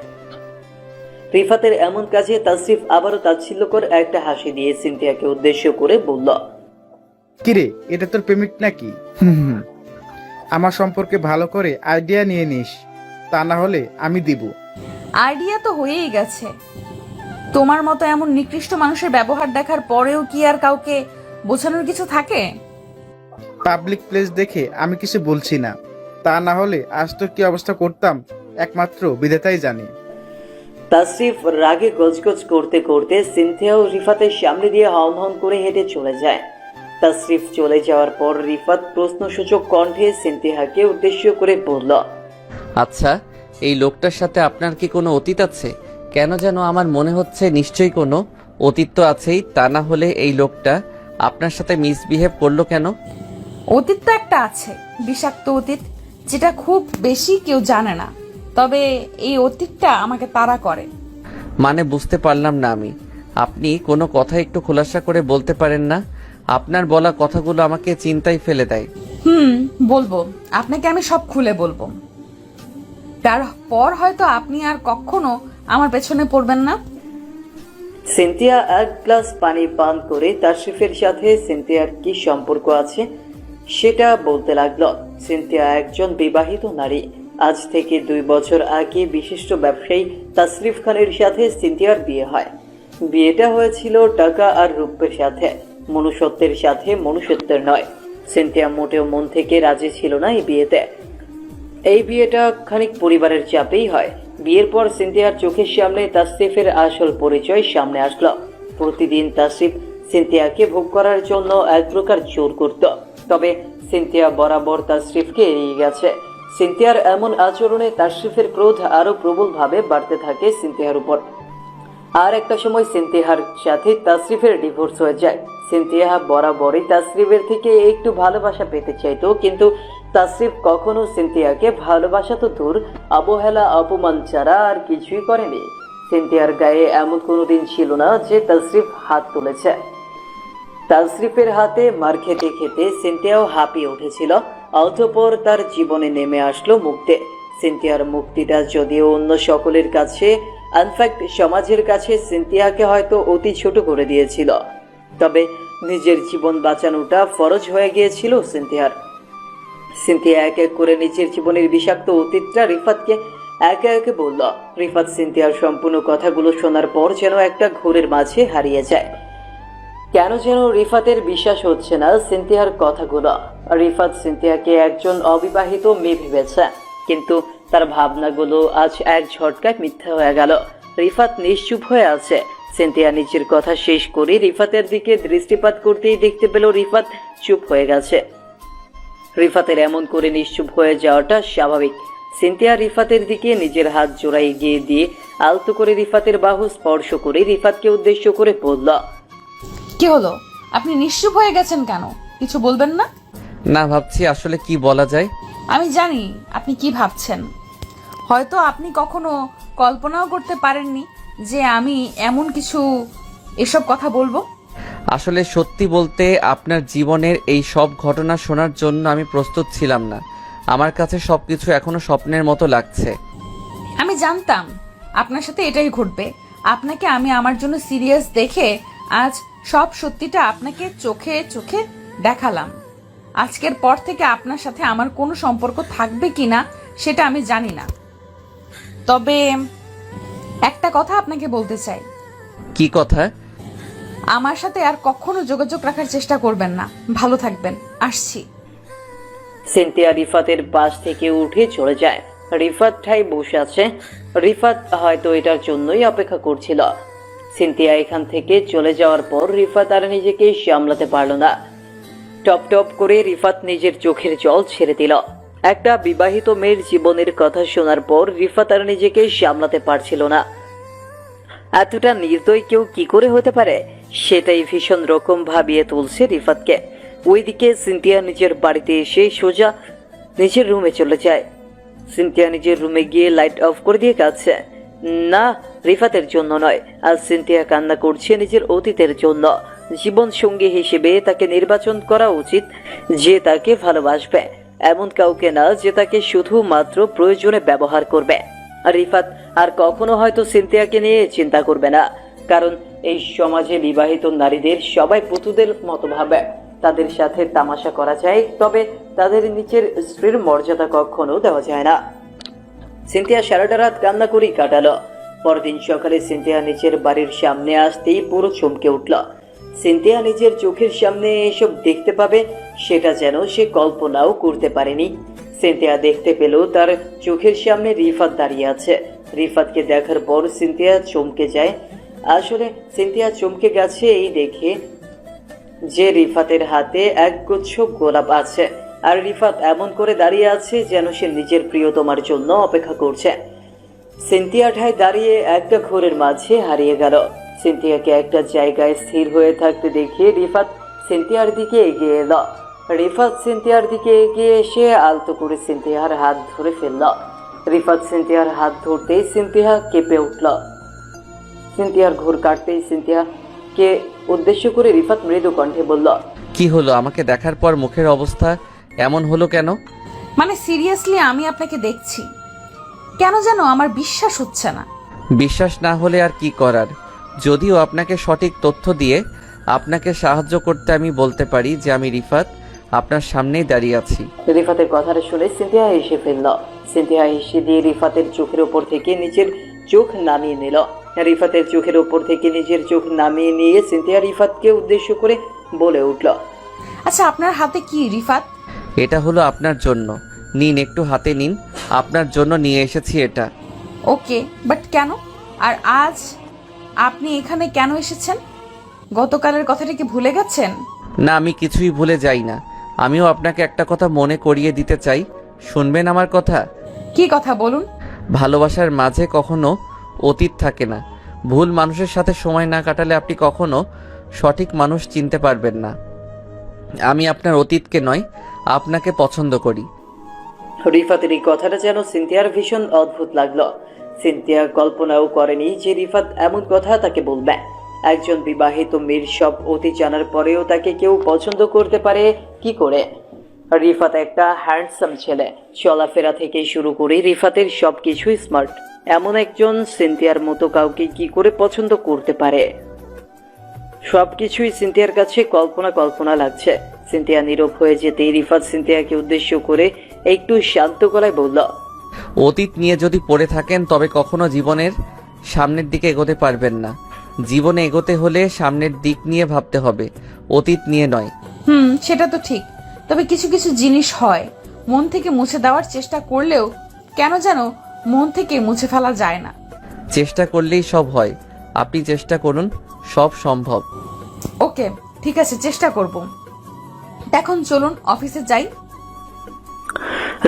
Speaker 3: রিফাতের এমন কাজে তাসরিফ আবারও তাচ্ছিল্যকর একটা হাসি দিয়ে সিনথিয়াকে উদ্দেশ্য করে বলল,
Speaker 5: কিরে, এটা তোর পেমেন্ট নাকি? আমার সম্পর্কে ভালো করে আইডিয়া নিয়ে নিস, তা না হলে আমি দিব।
Speaker 1: আইডিয়া তো হয়েই গেছে। তোমার মতো এমন নিকৃষ্ট মানুষের ব্যবহার দেখার পরেও কি আর কাউকে বোঝানোর কিছু থাকে?
Speaker 5: পাবলিক প্লেস দেখে আমি কিছু বলছি না, তা না হলে আজ তো কি অবস্থা করতাম একমাত্র বিধাতাই জানে।
Speaker 3: তাসরিফ রাগে গজগজ করতে করতে সিনথিয়া ও রিফাতের সামনে দিয়ে হন হন করে হেঁটে চলে যায়। তাসরিফ চলে যাওয়ার পর রিফাত প্রশ্নসূচক কণ্ঠে সিনথিয়াকে উদ্দেশ্য করে বলল,
Speaker 2: আচ্ছা, এই লোকটার সাথে আপনার কি কোনো অতীত আছে? কেন যেন আমার মনে হচ্ছে নিশ্চয়ই কোনো অতীত তো আছেই, তা না হলে এই লোকটা আপনার সাথে মিসবিহেভ করলো কেন?
Speaker 1: অতীত তো একটা আছে, বিষাক্ত অতীত, যেটা খুব বেশি কেউ জানে না। তবে এই অতীতটা আমাকে তাড়া করে।
Speaker 2: মানে বুঝতে পারলাম না আমি। আপনি কোনো কথা একটু খোলাসা করে বলতে পারেন না? আপনার বলা কথাগুলো আমাকে চিন্তায় ফেলে দেয়।
Speaker 1: বলবো, আপনাকে আমি সব খুলে বলবো। তারপর হয়তো আপনি আর কখনো আমার পেছনে পড়বেন না।
Speaker 3: সিনথিয়া এক গ্লাস পানি পান করে তাসরিফের সাথে সিনথিয়ার কি সম্পর্ক আছে সেটা বলতে লাগলো। সিনথিয়া একজন বিবাহিত নারী। আজ থেকে 2 বছর আগে বিশিষ্ট ব্যবসায়ী তাসরিফ খানের সাথে সিনথিয়ার বিয়ে হয়। বিয়েটা হয়েছিল টাকা আর রূপের সাথে, মনুষ্যত্বের সাথে মনুষ্যত্বের নয়। সিনথিয়া মোটেও মন থেকে রাজি ছিল না এই বিয়েতে। এই বিয়েটা খানিক পরিবারের চাপেই হয়। বিয়ের পর সিনথিয়ার চোখের সামনে তাসরিফের আসল পরিচয় সামনে আসলো। প্রতিদিন তাসরিফ সিনথিয়াকে ভোগ করার জন্য এক প্রকার জোর করত, তবে সিনথিয়া বরাবর তাসরিফকে এড়িয়ে গেছে। সিনথিয়ার এমন আচরণে তাসরিফের ক্রোধ আরো প্রবলভাবে বাড়তে থাকে সিনথিয়ার উপর। আর একটা সময় সিনথিয়ার সাথে তাসরিফের ডিভোর্স হয়ে যায়। সিনথিয়া বরাবরই তাসরিফের থেকে একটু ভালোবাসা পেতে চাইতো, কিন্তু তাসরিফ কখনো সিনথিয়াকে ভালোবাসা তো দূর, অবহেলা অপমান ছাড়া আর কিছুই করেনি। সিনথিয়ার গায়ে এমন কোনো দিন ছিল না যে তাসরিফ হাত তুলেছে। তাসরিফের হাতে মার খেতে খেতে সিনথিয়াও হাঁপিয়ে উঠেছিল। অতঃপর তার জীবনে নেমে আসলো মুক্তি। সিনথিয়ার মুক্তিটা যদিও অন্য সকলের কাছে, ইনফ্যাক্ট সমাজের কাছে সিনথিয়াকে হয়তো অতি ছোট করে দিয়েছিল, তবে নিজের জীবন বাঁচানোটা ফরজ হয়ে গিয়েছিল সিনথিয়ার। সিনথিয়া এক এক করে নিজের জীবনের বিষাক্ত অতীতটা রিফাতকে একে একে বলল। রিফাত সিনথিয়ার সম্পূর্ণ কথাগুলো শোনার পর যেন একটা ঘোরের মাঝে হারিয়ে যায়। কেন যেন রিফাতের বিশ্বাস হচ্ছে না সিনথিয়ার কথাগুলো। রিফাত সিনথিয়াকে একজন অবিবাহিত মেয়ে ভেবেছে, কিন্তু তার ভাবনাগুলো আজ এক ঝটকায় মিথ্যা হয়ে গেল। রিফাত নিশ্চুপ হয়ে আছে। সিনথিয়া নিজের কথা শেষ করে রিফাতের দিকে দৃষ্টিপাত করতেই দেখতে পেল রিফাত চুপ হয়ে গেছে। রিফাতের এমন করে নিশ্চুপ হয়ে যাওয়াটা স্বাভাবিক। সিনথিয়া রিফাতের দিকে নিজের হাত জোড়া এগিয়ে দিয়ে আলতো করে রিফাতের বাহু স্পর্শ করে রিফাতকে উদ্দেশ্য করে বলল,
Speaker 1: কি হলো? আপনি নিশ্চুপ হয়ে গেছেন কেন? কিছু বলবেন না?
Speaker 2: না, ভাবছি আসলে কি বলা যায়।
Speaker 1: আমি জানি আপনি কি ভাবছেন। হয়তো আপনি কখনো কল্পনাও করতে পারেননি যে আমি এমন কিছু এসব কথা বলবো।
Speaker 2: আসলে সত্যি বলতে আপনার জীবনের এই সব ঘটনা শোনার জন্য আমি প্রস্তুত ছিলাম না। আমার কাছে সবকিছু এখনো স্বপ্নের মতো লাগছে।
Speaker 1: আমি জানতাম আপনার সাথে এটাই ঘটবে। আপনাকে আমি আমার জন্য সিরিয়াস দেখে আজ সব সত্যিটা আপনাকে চোখে চোখে দেখালাম। আজকের পর থেকে আপনার সাথে আমার কোনো সম্পর্ক থাকবে কিনা সেটা আমি জানি না, তবে একটা কথা আপনাকে বলতে চাই।
Speaker 2: কি কথা?
Speaker 1: আমার সাথে আর কখনো যোগাযোগ রাখার চেষ্টা করবেন না। ভালো থাকবেন, আসছি।
Speaker 3: সিনথিয়া রিফাতের পাশ থেকে উঠে চলে যায়। রিফাত ঠাই বসে আছে। রিফাত হয়তো এটার জন্যই অপেক্ষা করছিল। সিনথিয়া এখান থেকে চলে যাওয়ার পর রিফাত আর নিজেকে সামলাতে পারল না। টপ টপ করে রিফাত নিজের চোখের জল ছেড়ে দিল। একটা বিবাহিত মেয়ের জীবনের কথা শোনার পর রিফাত আর নিজেকে সামলাতে পারছিল না। এতটা নির্দয় কেউ কি করে হতে পারে, সেটাই ভীষণ রকম ভাবিয়ে তুলছে রিফাতকে। ওইদিকে সিনথিয়া নিজের বাড়িতে এসে সোজা নিজের রুমে চলে যায়। সিনথিয়া নিজের রুমে গিয়ে লাইট অফ করে দিয়ে কাঁদছে। না, রিফাতের জন্য নয়, আজ সিনথিয়া কান্না করছে নিজের অতীতের জন্য। জীবন সঙ্গী হিসেবে তাকে নির্বাচন করা উচিত যে তাকে ভালোবাসবে, এমন কাউকে না যে তাকে শুধুমাত্র প্রয়োজনে ব্যবহার করবে। রিফাত আর কখনো হয়তো সিনথিয়াকে নিয়ে চিন্তা করবে না, কারণ এই সমাজে বিবাহিত নারীদের সবাই পুতুদের মতো ভাবে। তাদের সাথে তামাশা করা যায়, তবে তাদের নিচের স্ত্রীর মর্যাদা কখনো দেওয়া যায় না। সিনথিয়া সারাটা রাত কান্না করেই কাটালো। পরদিন সকালে সিনথিয়া নিজের বাড়ির সামনে আসতেই পুরো চমকে উঠল। সিনথিয়া নিজের চোখের সামনে এসব দেখতে পাবে সেটা যেন সে কল্পনাও করতে পারেনি। সিনথিয়া দেখতে পেল তার চোখের সামনে রিফাত দাঁড়িয়ে আছে। রিফাতকে দেখার পর সিনথিয়া চমকে যায়। আসলে সিনথিয়া চমকে গেছে এই দেখে যে রিফাতের হাতে একগুচ্ছ গোলাপ আছে, আর রিফাত এমন করে দাঁড়িয়ে আছে যেন সে নিজের প্রিয়তমার জন্য অপেক্ষা করছে। সিনথিয়া ঠায় দাঁড়িয়ে একটা ঘোরের মাঝে হারিয়ে গেল। সিনথিয়াকে একটা জায়গায় স্থির হয়ে থাকতে দেখে রিফাত সিনথিয়ার দিকে এগিয়ে এলো। রিফাত সিনথিয়ার দিকে এগিয়ে এসে আলতো করে সিনথিয়ার হাত ধরে ফেলল। রিফাত সিনথিয়ার হাত ধরতেই সিনথিয়া কেঁপে উঠল। সিনথিয়ার ঘোর কাটতেই সিনথিয়াকে উদ্দেশ্য করে রিফাত মৃদু কণ্ঠে বলল,
Speaker 2: কি হলো? আমাকে দেখার পর মুখের অবস্থা এমন হলো কেন?
Speaker 1: মানে সিরিয়াসলি আমি আপনাকে দেখছি, কেন যেন আমার বিশ্বাস হচ্ছে না।
Speaker 2: বিশ্বাস না হলে আর কি করার? যদিও আপনাকে সঠিক তথ্য দিয়ে আপনাকে সাহায্য করতে আমি বলতে পারি যে আমি রিফাত, আপনার সামনেই দাঁড়িয়ে আছি।
Speaker 3: রিফাতের কথাটা শুনে সিনথিয়া হেসে ফেলল। সিনথিয়া হেসে দিয়ে রিফাতের চোখের উপর থেকে নিজের চোখ নামিয়ে নিল। রিফাতের চোখের উপর থেকে নিজের চোখ নামিয়ে নিয়ে সিনথিয়া রিফাতকে উদ্দেশ্য করে বলে উঠল,
Speaker 1: আচ্ছা আপনার হাতে কি রিফাত?
Speaker 2: এটা হলো আপনার জন্য, নিন একটু হাতে নিন, আপনার জন্য নিয়ে এসেছি এটা।
Speaker 1: ওকে, বাট কেন? আর আজ আপনি এখানে কেন এসেছেন? গতকালের কথাটা কি ভুলে গেছেন?
Speaker 2: না, আমি কিছুই ভুলে যাই না। আমিও আপনাকে একটা কথা মনে করিয়ে দিতে চাই, শুনবেন আমার কথা?
Speaker 1: কি কথা বলুন।
Speaker 2: ভালোবাসার মাঝে কখনো অতীত থাকে না। ভুল মানুষের সাথে সময় না কাটালে আপনি কখনো সঠিক মানুষ চিনতে পারবেন না। আমি আপনার অতীতকে নয়, আপনাকে পছন্দ করি।
Speaker 3: রিফাতের এই কথাটা যেন সিনথিয়ার ভীষণ অদ্ভুত লাগলো। সিনথিয়া কল্পনাও করেনি যে রিফাত এমন কথা তাকে বলবে। একজন বিবাহিত মেয়ের সব অতীত জানার পরেও তাকে কেউ পছন্দ করতে পারে কি করে? রিফাত একটা হ্যান্ডসাম ছেলে, চলাফেরা থেকে শুরু করে রিফাতের সবকিছুই স্মার্ট। এমন একজন সিনথিয়ার মতো কাউকে কি করে পছন্দ করতে পারে? সবকিছুই সিনথিয়ার কাছে কল্পনা কল্পনা লাগছে। সিনথিয়া নীরব হয়ে যেতেই রিফাত সিনথিয়াকে উদ্দেশ্য করে একটু শান্ত গলায় বলল,
Speaker 2: অতীত নিয়ে যদি পড়ে থাকেন তবে কখনো জীবনের সামনের দিকে এগোতে পারবেন না। জীবনে এগোতে হলে সামনের দিক নিয়ে ভাবতে হবে, অতীত নিয়ে নয়।
Speaker 1: সেটা তো ঠিক, তবে কিছু কিছু জিনিস হয় মন থেকে মুছে দেওয়ার চেষ্টা করলেও কেন যেন মন থেকে মুছে ফেলা যায় না।
Speaker 2: চেষ্টা করলেই সব হয়, আপনি চেষ্টা করুন, সব সম্ভব।
Speaker 1: ওকে, ঠিক আছে, চেষ্টা করব। এখন চলুন অফিসে যাই।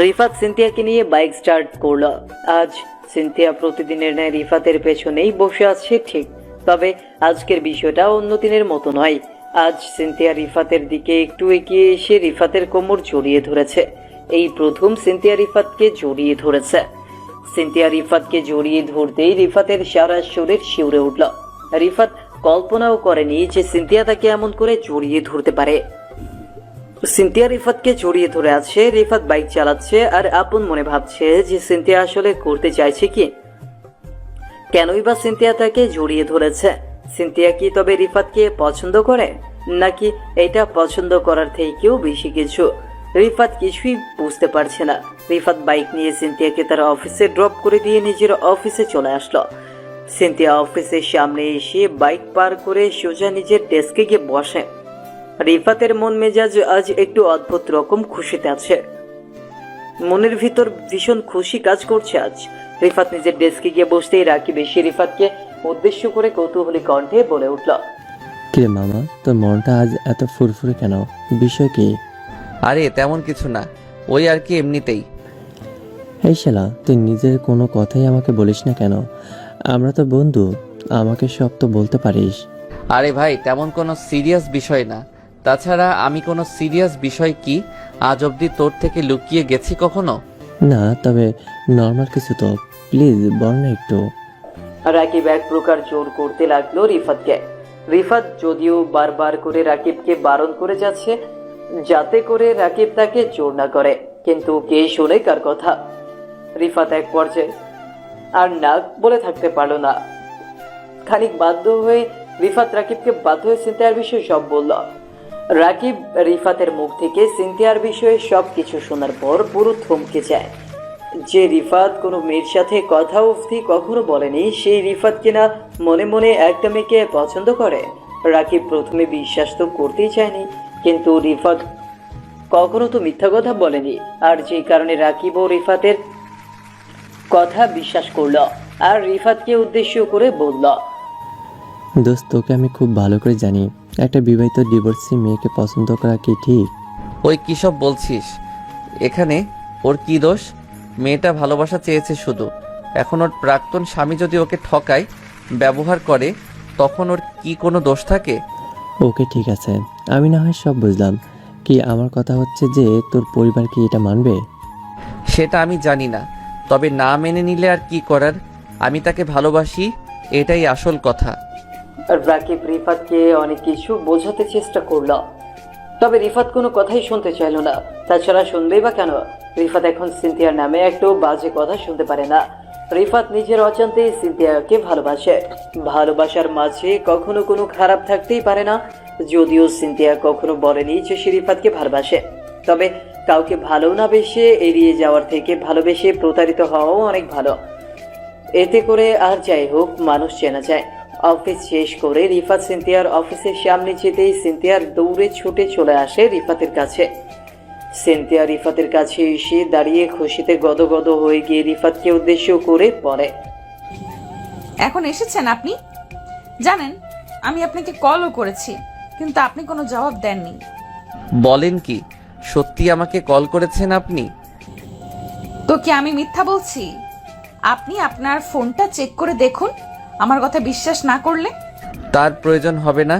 Speaker 3: রিফাত সিনথিয়াকে নিয়ে বাইক স্টার্ট করলো। আজ সিনথিয়া প্রতিদিনের ন্যায় রিফাতের পেছনেই বসে আছে ঠিক, তবে আজকের বিষয়টা অন্য দিনের মতো নয়। আজ সিনথিয়া রিফাতের দিকে একটু এগিয়ে এসে রিফাতের কোমর জড়িয়ে ধরেছে। এই প্রথম সিনথিয়া রিফাতকে জড়িয়ে ধরেছে। সিনথিয়া রিফাতকে জড়িয়ে ধরতেই রিফাতের সারা শরীর শিউরে উঠল। রিফাত কল্পনাও করেনি যে সিনথিয়া তাকে এমন করে জড়িয়ে ধরতে পারে। সিনথিয়া রিফাতকে জড়িয়ে ধরে আছে। রিফাত বাইক চালাচ্ছে আর আপন মনে ভাবছে যে সিনথিয়া আসলে করতে চাইছে কি, কেনই বা সিনথিয়া তাকে জড়িয়ে ধরেছে। সিনথিয়া কি তবে রিফাতকে পছন্দ করে, নাকি এটা পছন্দ করার থেকেও বেশি কিছু? রিফাত কিছুই বুঝতে পারছে না। রিফাত বাইক নিয়ে সিনথিয়াকে তার অফিসে ড্রপ করে দিয়ে নিজের অফিসে চলে আসলো। সিনথিয়া অফিসের সামনে এসে বাইক পার করে সোজা নিজের ডেস্কে গিয়ে বসে। রিফাতের মন মেজাজ আজ একটু অদ্ভুত রকম খুশিতে আছে। মনের ভিতর ভীষণ খুশি কাজ করছে আজ। রিফাত নিজের ডেস্কে গিয়ে বসতেই রাকিব এসে রিফাতকে উদ্দেশ্য করে কৌতূহলী কণ্ঠে বলে উঠল,
Speaker 4: কিরে মামা, তোর মনটা আজ এত ফুরফুরে কেন? বিষয় কি?
Speaker 2: আরে তেমন কিছু না, ওই আর কি এমনিতেই।
Speaker 4: এই শালা, তুই নিজের কোনো কথাই আমাকে বলিস না কেন? আমরা তো বন্ধু, আমাকে সব তো বলতে পারিস।
Speaker 2: আরে ভাই, তেমন কোনো সিরিয়াস বিষয় না। তাছাড়া আমি কোনো সিরিয়াস বিষয় কি আজ অবধি তোর থেকে লুকিয়ে গেছি কখনো?
Speaker 4: না, তবে নর্মাল কিছু তো, প্লিজ বল না একটু।
Speaker 3: রাকিব এক প্রকার জোর করতে লাগলো রিফাতকে। রিফাত যদিও বারবার করে রাকিবকে বারণ করে যাচ্ছে যাতে করে রাকিব তাকে জোর না করে, কিন্তু কে শোনে কার কথা। রিফাত এক পর্যায়ে আর না বলে থাকতে পারলো না। খানিক বাধ্য হয়ে রিফাত রাকিবকে বাধ্য হয়ে সিনথিয়ার বিষয়ে সব বলল। রাকিব রিফাতের মুখ থেকে সিনথিয়ার বিষয়ে সব কিছু শোনার পর পুরো থমকে যায়। যে রিফাত কোনো মেয়ের সাথে কথা অবধি কখনো বলেনি, সেই রিফাত কিনা মনে মনে একটা মেয়েকে পছন্দ করে। রাকিব প্রথমে বিশ্বাস তো করতেই চায়নি, কিন্তু রিফাত কখনো তো মিথ্যা কথা বলেনি, আর যেই কারণে রাকিব ও রিফাতের কথা বিশ্বাস করলো আর রিফাতকে উদ্দেশ্য করে বলল,
Speaker 4: দোস্ত, তোকে আমি খুব ভালো করে জানি, একটা বিবাহিত ডিভোর্সি মেয়েকে পছন্দ করা কি ঠিক?
Speaker 2: ওই কী সব বলছিস? এখানে ওর কি দোষ? মেয়েটা ভালোবাসা চেয়েছে শুধু। এখন ওর প্রাক্তন স্বামী যদি ওকে ঠকায়, ব্যবহার করে, তখন ওর কি কোনো দোষ থাকে?
Speaker 4: ওকে, ঠিক আছে, আমি না হয় সব বুঝলাম। কি আমার কথা হচ্ছে যে তোর পরিবার কি এটা মানবে?
Speaker 2: সেটা আমি জানি না, তবে না মেনে নিলে আর কি করার। আমি তাকে ভালোবাসি, এটাই আসল কথা।
Speaker 3: রাকিব রিফাতকে অনেক কিছু বোঝাতে চেষ্টা করলো, তবে রিফাত কোনো কথাই শুনতে চাইল না। তাছাড়া শুনবেই বা কেন? রিফাত এখন সিনথিয়ার নামে একটাও বাজে কথা শুনতে পারে না। রিফাত নিজের অজান্তেই সিনথিয়াকে ভালোবাসে। ভালোবাসার মাঝে কখনো কোনো খারাপ থাকতেই পারে না। যদিও সিনথিয়া কখনো বলেনি যে সে রিফাতকে ভালোবাসে, তবে কাউকে ভালো না বেশে এড়িয়ে যাওয়ার থেকে ভালোবেসে প্রতারিত হওয়াও অনেক ভালো। এতে করে আর যাই হোক, মানুষ চেনা যায়। অফিস শেষ করে রিফাত সিনথিয়ার অফিসের সামনে যেতেই সিনথিয়ার দৌড়ে ছুটে চলে আসে রিফাতের কাছে। সিনথিয়া রিফাতের কাছে এসে দাঁড়িয়ে খুশিতে গদগদ হয়ে গিয়ে রিফাতকে উদ্দেশ্য করে পড়ে,
Speaker 1: এখন এসেছেন আপনি? জানেন, আমি আপনাকে কলও করেছি, কিন্তু আপনি কোনো জবাব দেননি।
Speaker 2: বলেন কি, সত্যি আমাকে কল করেছেন আপনি?
Speaker 1: তো কি আমি মিথ্যা বলছি? আপনি আপনার ফোনটা চেক করে দেখুন, আমার কথা বিশ্বাস না করলে।
Speaker 2: তার প্রয়োজন হবে না,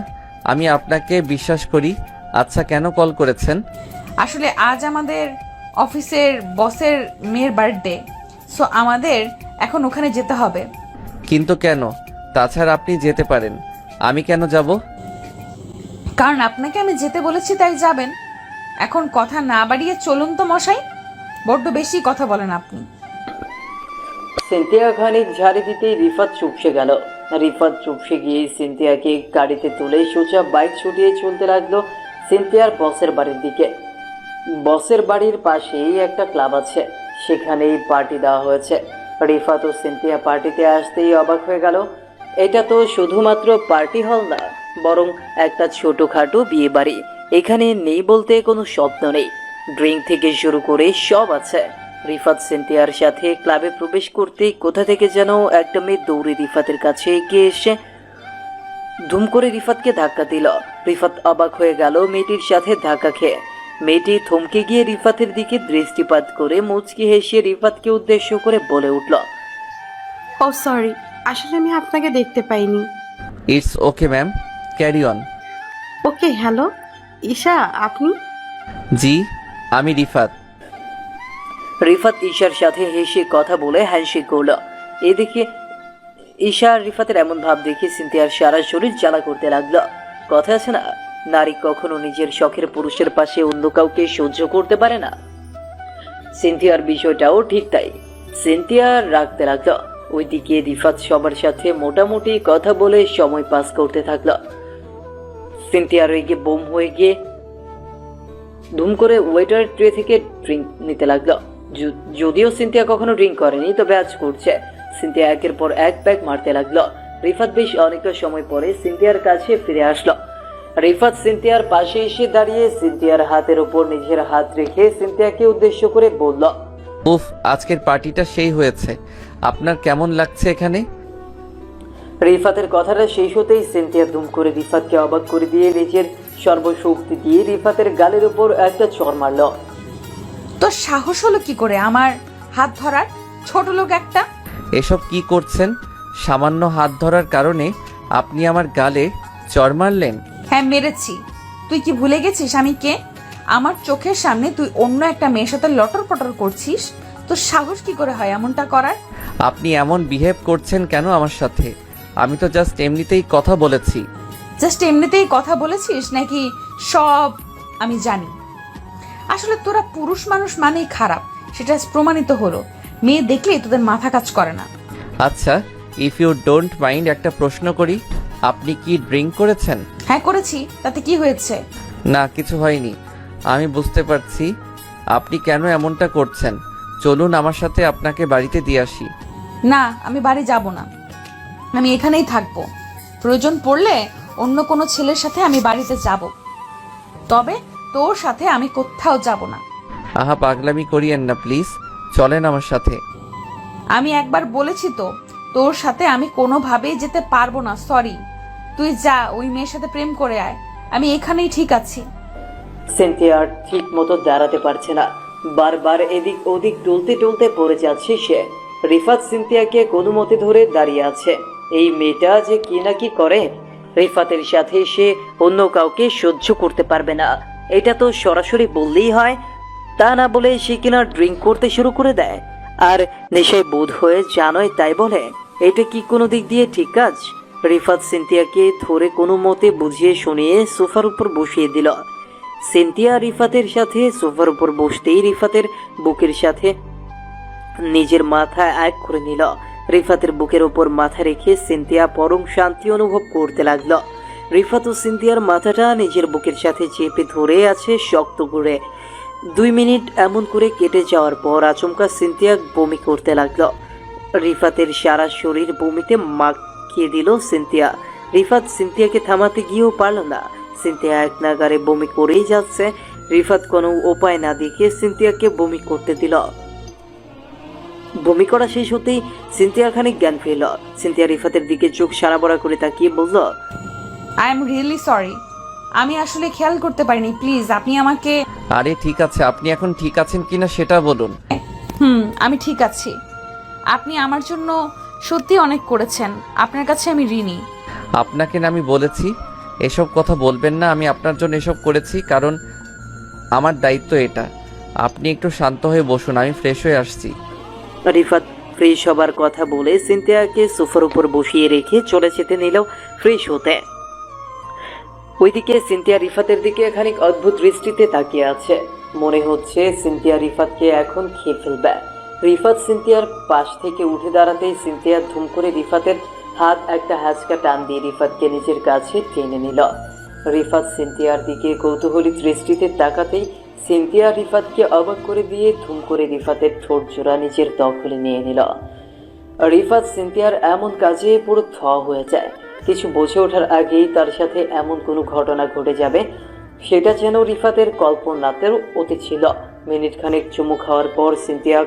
Speaker 2: আমি আপনাকে বিশ্বাস করি। আচ্ছা, কেন কল করেছেন?
Speaker 1: আসলে আজ আমাদের অফিসের বসের মেয়ের বার্থডে, সো আমাদের এখন ওখানে যেতে হবে।
Speaker 2: কিন্তু কেন? তাছাড়া আপনি যেতে পারেন, আমি কেন যাব?
Speaker 1: কারণ আপনাকে আমি যেতে বলেছি তাই যাবেন। এখন কথা না বাড়িয়ে চলুন তো মশাই, বড্ড বেশি কথা বলেন আপনি।
Speaker 3: সিনথিয়া খানিক ঝাড়ি দিতেই রিফাত চুপসে গেল। রিফাত চুপসে গিয়ে সিনথিয়াকে গাড়িতে তুলে সোজা বাইক ছুটিয়ে চলতে লাগলো সিনথিয়ার বসের বাড়ির দিকে। বসের বাড়ির পাশেই একটা ক্লাব আছে, সেখানেই পার্টি দেওয়া হয়েছে। রিফাত ও সিনথিয়া পার্টিতে আসতেই অবাক হয়ে গেল। এটা তো শুধুমাত্র পার্টি হল না, বরং একটা ছোটখাটো বিয়ে বাড়ি। এখানে নেই বলতে কোনো স্বপ্ন নেই, ড্রিঙ্ক থেকে শুরু করে সব আছে। রিফাত সিনথিয়ার সাথে ক্লাবে প্রবেশ করতেই কোথা থেকে যেন একটা মেয়ে দৌড়ে রিফাতের কাছে এগিয়ে এসে ধুম করে রিফাতকে ধাক্কা দিল। রিফাত অবাক হয়ে গেল মেয়েটির সাথে ধাক্কা খেয়ে। মেয়েটি থমকে গিয়ে রিফাতের দিকে দৃষ্টিপাত করে মুচকি হেসে রিফাতকে উদ্দেশ্য করে বলে উঠল,
Speaker 6: ও সরি, আসলে আমি আপনাকে দেখতে পাইনি।
Speaker 2: It's okay ma'am, carry on.
Speaker 6: Okay, hello Isha, আপনি?
Speaker 2: জি, আমি রিফাত।
Speaker 3: রিফাত ঈশার সাথে হেসে কথা বলে হ্যান্ডশেক করল। এদিকে ঈশা আর রিফাতের এমন ভাব দেখে সিনথিয়ার সারা শরীর জ্বালা করতে লাগলো। কথা আছে না, নারী কখনো নিজের শখের পুরুষের পাশে অন্য কাউকে সহ্য করতে পারে না। সিনথিয়ার বিষয়টাও ঠিক তাই। সিনথিয়া রাখতে লাগলো। ওইদিকে রিফাত সবার সাথে মোটামুটি কথা বলে সময় পাস করতে থাকলো। সিনথিয়া রেগে বোম হয়ে গিয়ে ধুম করে ওয়েটার ট্রে থেকে ড্রিঙ্ক নিতে লাগলো। যদিও সিনথিয়া কখনো ড্রিঙ্ক করেনি, তবে আজ করছে। সিনথিয়া একের পর এক প্যাক মারতে লাগলো। রিফাত বেশ অনেকটা সময় পরে সিনথিয়ার কাছে ফিরে আসলো। রিফাত সিনথিয়ার পাশে এসে দাঁড়িয়ে সিনথিয়ার হাতের উপর নিজের হাত রেখে সিনথিয়াকে উদ্দেশ্য করে বলল,
Speaker 2: উফ, আজকের পার্টিটা সেই হয়েছে। আপনার কেমন লাগছে এখানে?
Speaker 3: রিফাতের কথাটা শেষ হতেই সিনথিয়া দুম করে রিফাতকে অবাক করে দিয়ে নিজের সর্বশক্তি দিয়ে রিফাতের গালের উপর একটা চড় মারল।
Speaker 1: তো সাহস হলো কি করে আমার হাত ধরার, ছোট লোক একটা?
Speaker 2: এসব কি করছেন? সামান্য হাত ধরার কারণে আপনি আমার গালে চড় মারলেন?
Speaker 1: হ্যাঁ, মেরেছি। তুই কি ভুলে গেছিস আমি কে? আমার চোখের সামনে তুই অন্য একটা মেয়ের সাথে লটর পটর করছিস, তো সাহস কি করে হয় এমনটা করার?
Speaker 2: আপনি এমন বিহেভ করছেন কেন আমার সাথে? আমি তো জাস্ট এমনিতেই কথা বলেছি।
Speaker 1: জাস্ট এমনিতেই কথা বলেছিস নাকি সব আমি জানি? আসলে তোরা পুরুষ মানুষ মানেই খারাপ, সেটা প্রমাণিত হলো। মেয়ে দেখলেই তোদের মাথা কাজ করে না।
Speaker 2: আচ্ছা, ইফ ইউ ডোন্ট মাইন্ড একটা প্রশ্ন করি, আপনি কি ড্রিঙ্ক করেছেন?
Speaker 1: হ্যাঁ করেছি, তাতে কি হয়েছে?
Speaker 2: না, কিছু হয়নি। আমি বুঝতে পারছি আপনি কেন এমনটা করছেন। চলুন আমার সাথে আপনাকে বাড়িতে দিয়ে আসি।
Speaker 1: না, আমি বাড়ি যাব না, আমি এখানেই থাকবো। প্রয়োজন পড়লে অন্য কোনো ছেলের সাথে আমি বাড়িতে যাব, তবে তোর সাথে আমি কোথাও যাব না।
Speaker 2: আহা পাগলামি করিয়েন না প্লিজ, চলেন আমার সাথে।
Speaker 1: আমি একবার বলেছি তো, তোর সাথে আমি কোনোভাবেই যেতে পারবো না। সরি, তুই যা, ওই মেয়ের সাথে প্রেম করে আয়, আমি এখানেই ঠিক আছি।
Speaker 3: সিনথিয়া আর ঠিক মতো দাঁড়াতে পারছে না, বারবার এদিক ওদিক টলতে টলতে পড়ে যাচ্ছে সে। রিফাত সিনথিয়াকে কোনো মতে ধরে দাঁড়িয়ে আছে। এই মেয়েটা যে কি না কি করে, রিফাতের সাথে সে অন্য কাউকে সহ্য করতে পারবে না, এটা তো সরাসরি বললেই হয়। তা না বলে সে কিনা ড্রিঙ্ক করতে শুরু করে দেয়, আর নেশায় বোধ হয়ে জানোয় তাই বলে। এটা কি কোনো দিক দিয়ে ঠিক কাজ? রিফাত সিনথিয়াকে ধরে কোনো মতে বুঝিয়ে শুনিয়ে সোফার উপর বসিয়ে দিল। সিনথিয়া রিফাতের সাথে সোফার উপর বসতেই রিফাতের বুকের সাথে নিজের মাথা এক করে নিল। রিফাতের বুকের উপর মাথা রেখে সিনথিয়া পরম শান্তি অনুভব করতে লাগলো। রিফাত ও সিনথিয়ার মাথাটা নিজের বুকের সাথে চেপে ধরে আছে শক্ত করে। 2 মিনিট এমন করে কেটে যাওয়ার পর আচমকা সিনথিয়া বমি করতে লাগলো। রিফাতের সারা শরীর বমিতে মাখিয়ে দিল সিনথিয়া। রিফাত সিনথিয়াকে থামাতে গিয়েও পারল না, সিনথিয়া এক নাগারে বমি করেই যাচ্ছে। রিফাত কোনো উপায় না দেখে সিনথিয়াকে বমি করতে দিল। বমি করা শেষ হতেই সিনথিয়া খানিক জ্ঞান ফিরল। সিনথিয়া রিফাতের দিকে চোখ সারা বড়া করে তাকিয়ে বলল,
Speaker 1: আই এম রিয়েলি সরি, আমি আসলে খেয়াল করতে পারিনি, প্লিজ আপনি আমাকে।
Speaker 2: আরে ঠিক আছে, আপনি এখন ঠিক আছেন কিনা সেটা বলুন।
Speaker 1: আমি ঠিক আছি। আপনি আমার জন্য সত্যি অনেক করেছেন, আপনার কাছে আমি ঋণী।
Speaker 2: আপনাকে না আমি বলেছি এসব কথা বলবেন না, আমি আপনার জন্য এসব করেছি কারণ আমার দায়িত্ব এটা। আপনি একটু শান্ত হয়ে বসুন, আমি ফ্রেশ হয়ে আসছি।
Speaker 3: রিফাত ফ্রেশ হবার কথা বলে সিনথিয়াকে সোফার উপর বসিয়ে রেখে চলে যেতে নিল ফ্রেশ হতে। ওইদিকে সিনথিয়া রিফাতের দিকে খানিক অদ্ভুত দৃষ্টিতে তাকিয়ে আছে। মনে হচ্ছে সিনথিয়া রিফাতকে এখন খেয়ে ফেলবে। রিফাত সিনথিয়ার পাশ থেকে উঠে দাঁড়াতেই সিনথিয়া ধুম করে রিফাতের হাত একটা হ্যাঁচকা টান দিয়ে রিফাতকে নিজের কাছে টেনে নিল। রিফাত সিনথিয়ার দিকে কৌতূহলী দৃষ্টিতে তাকাতেই সিনথিয়া রিফাতকে অবাক করে দিয়ে ধুম করে রিফাতের ঠোঁট জোড়া নিজের দখলে নিয়ে নিল। রিফাত সিনথিয়ার এমন কাজে পুরো থ হয়ে যায়। কিছু বুঝে ওঠার আগেই তার সাথে এমন কোনো ঘটনা ঘটে যাবে সেটা যেন রিফাতের কল্পনাতেও অতীত ছিল। মিনিট খানেক চুমু খাওয়ার পর সিনথিয়া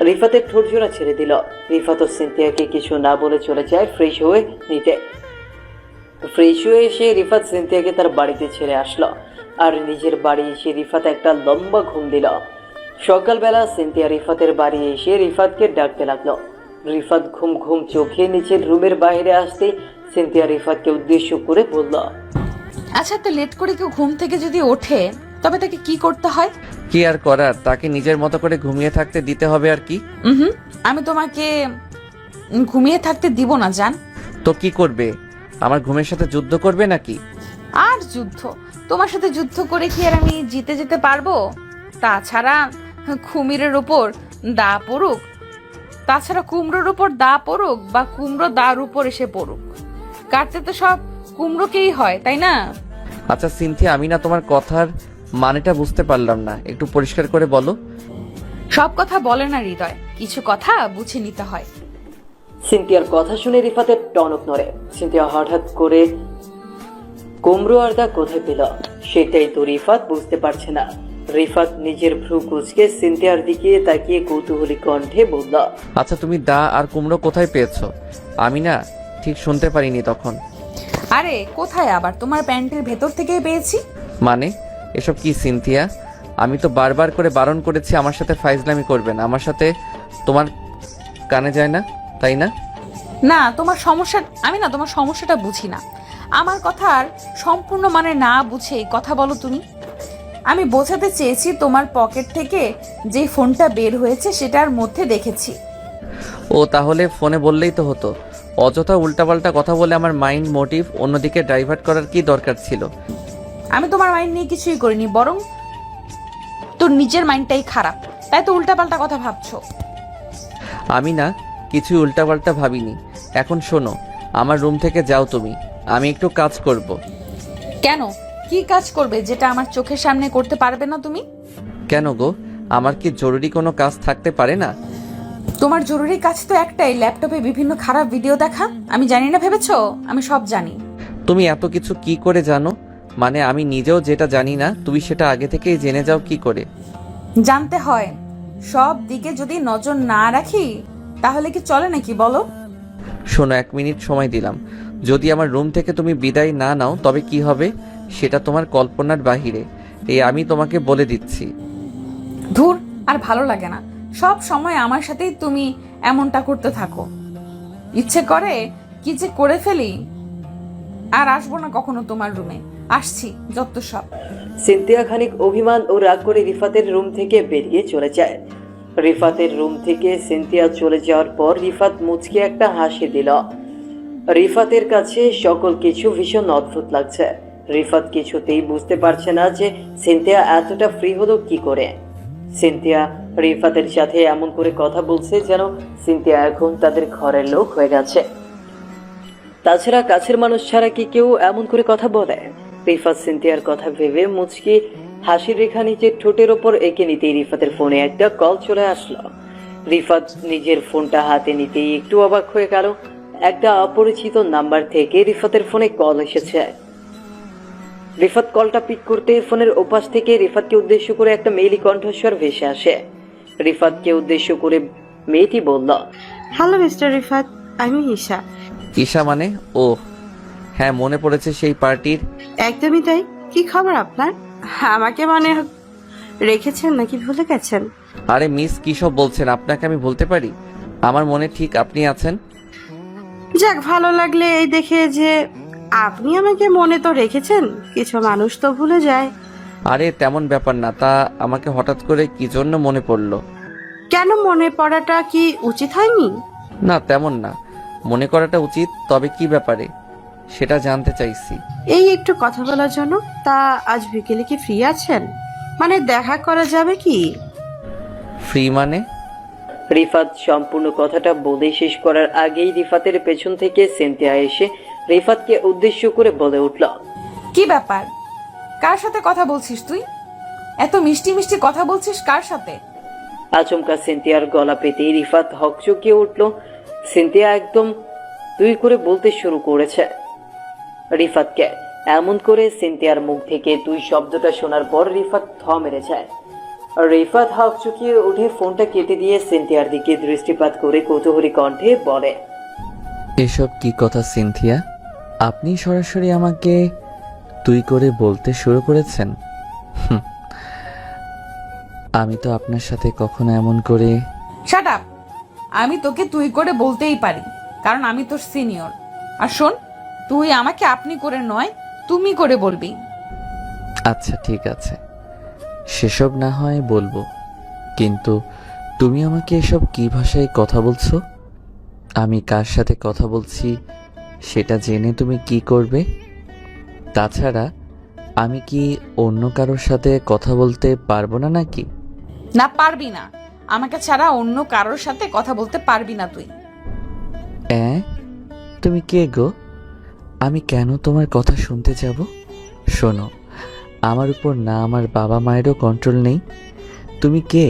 Speaker 3: রিফাতের ঠোঁট জোড়া ছেড়ে দিল। রিফাত ও সিনথিয়াকে কিছু না বলে চলে যায় ফ্রেশ হয়ে নিতে। ফ্রেশ হয়ে এসে রিফাত সিনথিয়াকে তার বাড়িতে ছেড়ে আসলো, আর নিজের বাড়ি এসে রিফাত একটা লম্বা ঘুম দিল। সকালবেলা সিনথিয়া রিফাতের বাড়ি এসে রিফাতকে ডাকতে লাগলো। রিফাত ঘুম ঘুম চোখে নিচের রুমের বাইরে আসতেই সিনথিয়া রিফাতকে উদ্দেশ্য করে বলল,
Speaker 1: আচ্ছা, তো লেট করে কেউ ঘুম থেকে যদি ওঠে তবে তাকে কি করতে হয়?
Speaker 2: কি আর করার, তাকে নিজের মতো করে ঘুমিয়ে থাকতে দিতে হবে আর কি।
Speaker 1: আমি তোমাকে ঘুমিয়ে থাকতে দিব না জান।
Speaker 2: তো কি করবে, আমার ঘুমের সাথে যুদ্ধ করবে নাকি?
Speaker 1: আর যুদ্ধ? তোমার সাথে যুদ্ধ করে কি আর আমি জিতে যেতে পারবো? তাছাড়া কুমিরের উপর দা পড়ুক, তাছাড়া কুমড়োর উপর দা পড়ুক বা কুমড়ো দার উপর এসে পড়ুক, কাটতে তো সব কুমড়োকেই হয়, তাই না?
Speaker 2: আচ্ছা সিনথিয়া, আমি না তোমার কথার মানেটা বুঝতে পারলাম না, একটু পরিষ্কার করে বলো।
Speaker 1: সব কথা বলে না হৃদয়, কিছু কথা বুঝে নিতে হয়।
Speaker 3: সিনথিয়ার কথা শুনে রিফাতের টনক নড়ে। সিনথিয়া হঠাৎ করে কুমড়ো আর দা কোথায় পেল সেটাই তো রিফাত বুঝতে পারছে না। রিফাত নিজের ভ্রু কুঁচকে সিনথিয়ার দিকে তাকিয়ে কৌতূহলী কণ্ঠে বলল,
Speaker 2: আচ্ছা তুমি দা আর কুমড়ো কোথায় পেয়েছো? আমি না ঠিক শুনতে পারিনি তখন।
Speaker 1: আরে কোথায় আবার, তোমার প্যান্টের ভেতর থেকেই পেয়েছি।
Speaker 2: মানে এসব কি সিনথিয়া? আমি তো বারবার করে বারণ করেছি আমার সাথে ফাইজলামি করবে না, আমার সাথে তোমার কানে যায় না, তাই না?
Speaker 1: না, তোমার সমস্যা, আমি না তোমার সমস্যাটা বুঝি না। আমার কথার সম্পূর্ণ মানে না বুঝে কথা বলো তুমি। আমি বোঝাতে চেয়েছি তোমার পকেট থেকে যে ফোনটা বের হয়েছে সেটার মধ্যে দেখেছি।
Speaker 2: ও তাহলে ফোনে বললেই তো হতো, অযথা উল্টাপাল্টা কথা বলে আমার মাইন্ড মোটিভ অন্যদিকে ডাইভার্ট করার কি দরকার ছিল?
Speaker 1: আমি তোমার মাইন্ড নিয়ে কিছুই করিনি, বরং তোর নিজের মাইন্ডটাই খারাপ, তাই তো উল্টাপাল্টা কথা ভাবছো।
Speaker 2: আমি না কিছুই উল্টাপাল্টা ভাবিনি। এখন শোনো, আমার রুম থেকে যাও তুমি, আমি একটু কাজ করব।
Speaker 1: কেন? কি কাজ করবে যেটা আমার চোখের সামনে করতে পারবে না তুমি?
Speaker 2: কেন গো, আমার কি জরুরি কোনো কাজ থাকতে পারে না?
Speaker 1: তোমার জরুরি কাজ তো একটাই, ল্যাপটপে বিভিন্ন খারাপ ভিডিও দেখা। আমি জানি না ভেবেছো? আমি সব জানি।
Speaker 2: তুমি এত কিছু কি করে জানো? মানে আমি নিজেও যেটা জানি না তুমি সেটা আগে থেকেই জেনে যাও কি করে?
Speaker 1: জানতে হয়। সব দিকে যদি নজর না রাখি তাহলে কি চলে নাকি বলো?
Speaker 2: শোনো, 1 মিনিট সময় দিলাম। যদি আমার রুম থেকে তুমি বিদায় না নাও তবে কি হবে সেটা তোমার কল্পনার বাহিরে। এই আমি তোমাকে বলে দিচ্ছি।
Speaker 1: ধুর, আর ভালো লাগে না। সব সময় আমার সাথেই তুমি এমনটা করতে থাকো। ইচ্ছে করে কি যে করে ফেলি। আর আসবো না কখনো তোমার রুমে। আসছি যত সব।
Speaker 3: সিনথিয়া খানিক অভিমান ও রাগ করে রিফাতের রুম থেকে বেরিয়ে চলে যায়। রিফাতের রুম থেকে সিনথিয়া চলে যাওয়ার পর রিফাত মুচকে একটা হাসি দিল। রিফাতের কাছে সকল কিছু ভীষণ অদ্ভুত লাগছে। রিফাত কিছুতেই বুঝতে পারছে না যে সিনথিয়া এতটা ফ্রি হলো কি করে। সিনথিয়া রিফাতের সাথে এমন করে কথা বলছে যেন সিনথিয়া এখন তাদের ঘরের লোক হয়ে গেছে। তাছাড়া কাছের মানুষ ছাড়া কি কেউ এমন করে কথা বলে? রিফাত সিনথিয়ার কথা ভেবে মুচকি হাসির রেখা নিজের ঠোঁটের ওপর এঁকে নিতেই রিফাতের ফোনে একটা কল চলে আসলো। রিফাত নিজের ফোনটা হাতে নিতেই একটু অবাক হয়ে গেল। একটা অপরিচিত নাম্বার থেকে রিফাতের ফোনে কল এসেছে। রিফাত কলটা পিক করতে ফোনের ওপাশ থেকে রিফাতকে উদ্দেশ্য করে একটা মেইলি কণ্ঠস্বর ভেসে আসে। রিফাতকে উদ্দেশ্য করে মেয়েটি বলল,
Speaker 6: হ্যালো মিস্টার রিফাত, আমি ঈশা।
Speaker 2: ঈশা মানে? ও হ্যাঁ, মনে পড়েছে সেই পার্টির।
Speaker 6: একদমই তাই। কি খবর আপনার? আমাকে মনে রেখেছেন নাকি ভুলে গেছেন?
Speaker 2: আরে মিস, কি সব বলছেন? আপনাকে আমি বলতে পারি? আমার মনে ঠিক আপনি আছেন।
Speaker 6: যাক, ভালো লাগলে এই দেখে যে আপনি আমাকে মনে তো রেখেছেন। কিছু মানুষ তো ভুলে যায়।
Speaker 2: আরে তেমন ব্যাপার না। তা আমাকে হঠাৎ করে কি জন্য মনে পড়লো?
Speaker 6: কেন, মনে পড়াটা কি উচিত হয়নি?
Speaker 2: না তেমন না, মনে করাটা উচিত। তবে কি ব্যাপারে সেটা জানতে চাইছি।
Speaker 6: এই একটু কথা বলার জন্য। তা আজ বিকেলে কি ফ্রি আছেন? মানে দেখা করা যাবে কি?
Speaker 2: ফ্রি মানে?
Speaker 3: রিফাত সম্পূর্ণ কথাটা বলে শেষ করার আগেই রিফাতের পেছন থেকে সিনথিয়া এসে রিফাতকে উদ্দেশ্য করে বলে উঠল,
Speaker 1: কি ব্যাপার? কার সাথে কথা বলছিস তুই? এত মিষ্টি মিষ্টি কথা বলছিস কার সাথে?
Speaker 3: আচমকা সিনথিয়ার গলা পেতেই রিফাত হকচকিয়ে উঠল। সিনথিয়া একদম তুই করে বলতে শুরু করেছে রিফাতকে। এমন করে সিনথিয়ার মুখ থেকে তুই শব্দটা শোনার পর রিফাত থ মেরে যায়। রিফাত হকচকিয়ে উঠে ফোনটা কেটে দিয়ে সিনথিয়ার দিকে দৃষ্টিপাত করে কৌতূহলী কণ্ঠে বলে,
Speaker 2: এসব কি কথা সিনথিয়া? আপনি সরাসরি আমাকে তুই করে বলতে শুরু করেছেন? আমি তো আপনার সাথে কখনো এমন করে।
Speaker 1: Shut up. আমি তোকে তুই করে বলতেই পারি, কারণ আমি তোর সিনিয়র। আর শোন, তুই আমাকে আপনি করে নয় তুমি করে বলবি।
Speaker 2: আচ্ছা ঠিক আছে, সেসব না হয় বলবো, কিন্তু তুমি আমাকে এসব কি ভাষায় কথা বলছো? আমি কার সাথে কথা বলছি সেটা জেনে তুমি কি করবে? তাছাড়া আমি কি অন্য কারোর সাথে কথা বলতে পারবো না নাকি?
Speaker 1: না, পারবি না। আমাকে ছাড়া অন্য কারোর সাথে কথা বলতে পারবি না তুই।
Speaker 2: তুমি কে গো? আমি কেন তোমার কথা শুনতে যাব? শোনো, আমার উপর না আমার বাবা মায়েরও কন্ট্রোল নেই। তুমি কে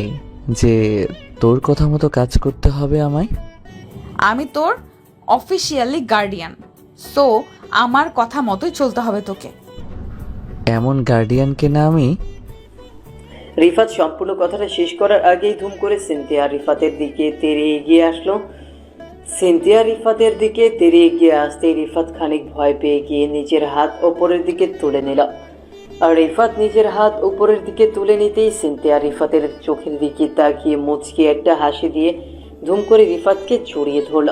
Speaker 2: যে তোর কথা মতো কাজ করতে হবে আমায়?
Speaker 1: আমি তোর অফিসিয়ালি গার্ডিয়ান, সো আমার কথা মতোই চলতে হবে তোকে।
Speaker 2: এমন গার্ডিয়ানকে না আমি।
Speaker 3: রিফাত সম্পূর্ণ কথাটা শেষ করার আগেই ধুম করে সিনথিয়া রিফাতের দিকে তেড়ে এগিয়ে আসলো। সিনথিয়া রিফাতের দিকে তেড়ে এগিয়ে আসতে রিফাত খানিক ভয় পেয়ে গিয়ে নিজের হাত ওপরের দিকে তুলে নিল। আর রিফাত নিজের হাত উপরের দিকে তুলে নিতেই সিনথিয়া রিফাতের চোখের দিকে তাকিয়ে মুচকি একটা হাসি দিয়ে ধুম করে রিফাতকে জড়িয়ে ধরল।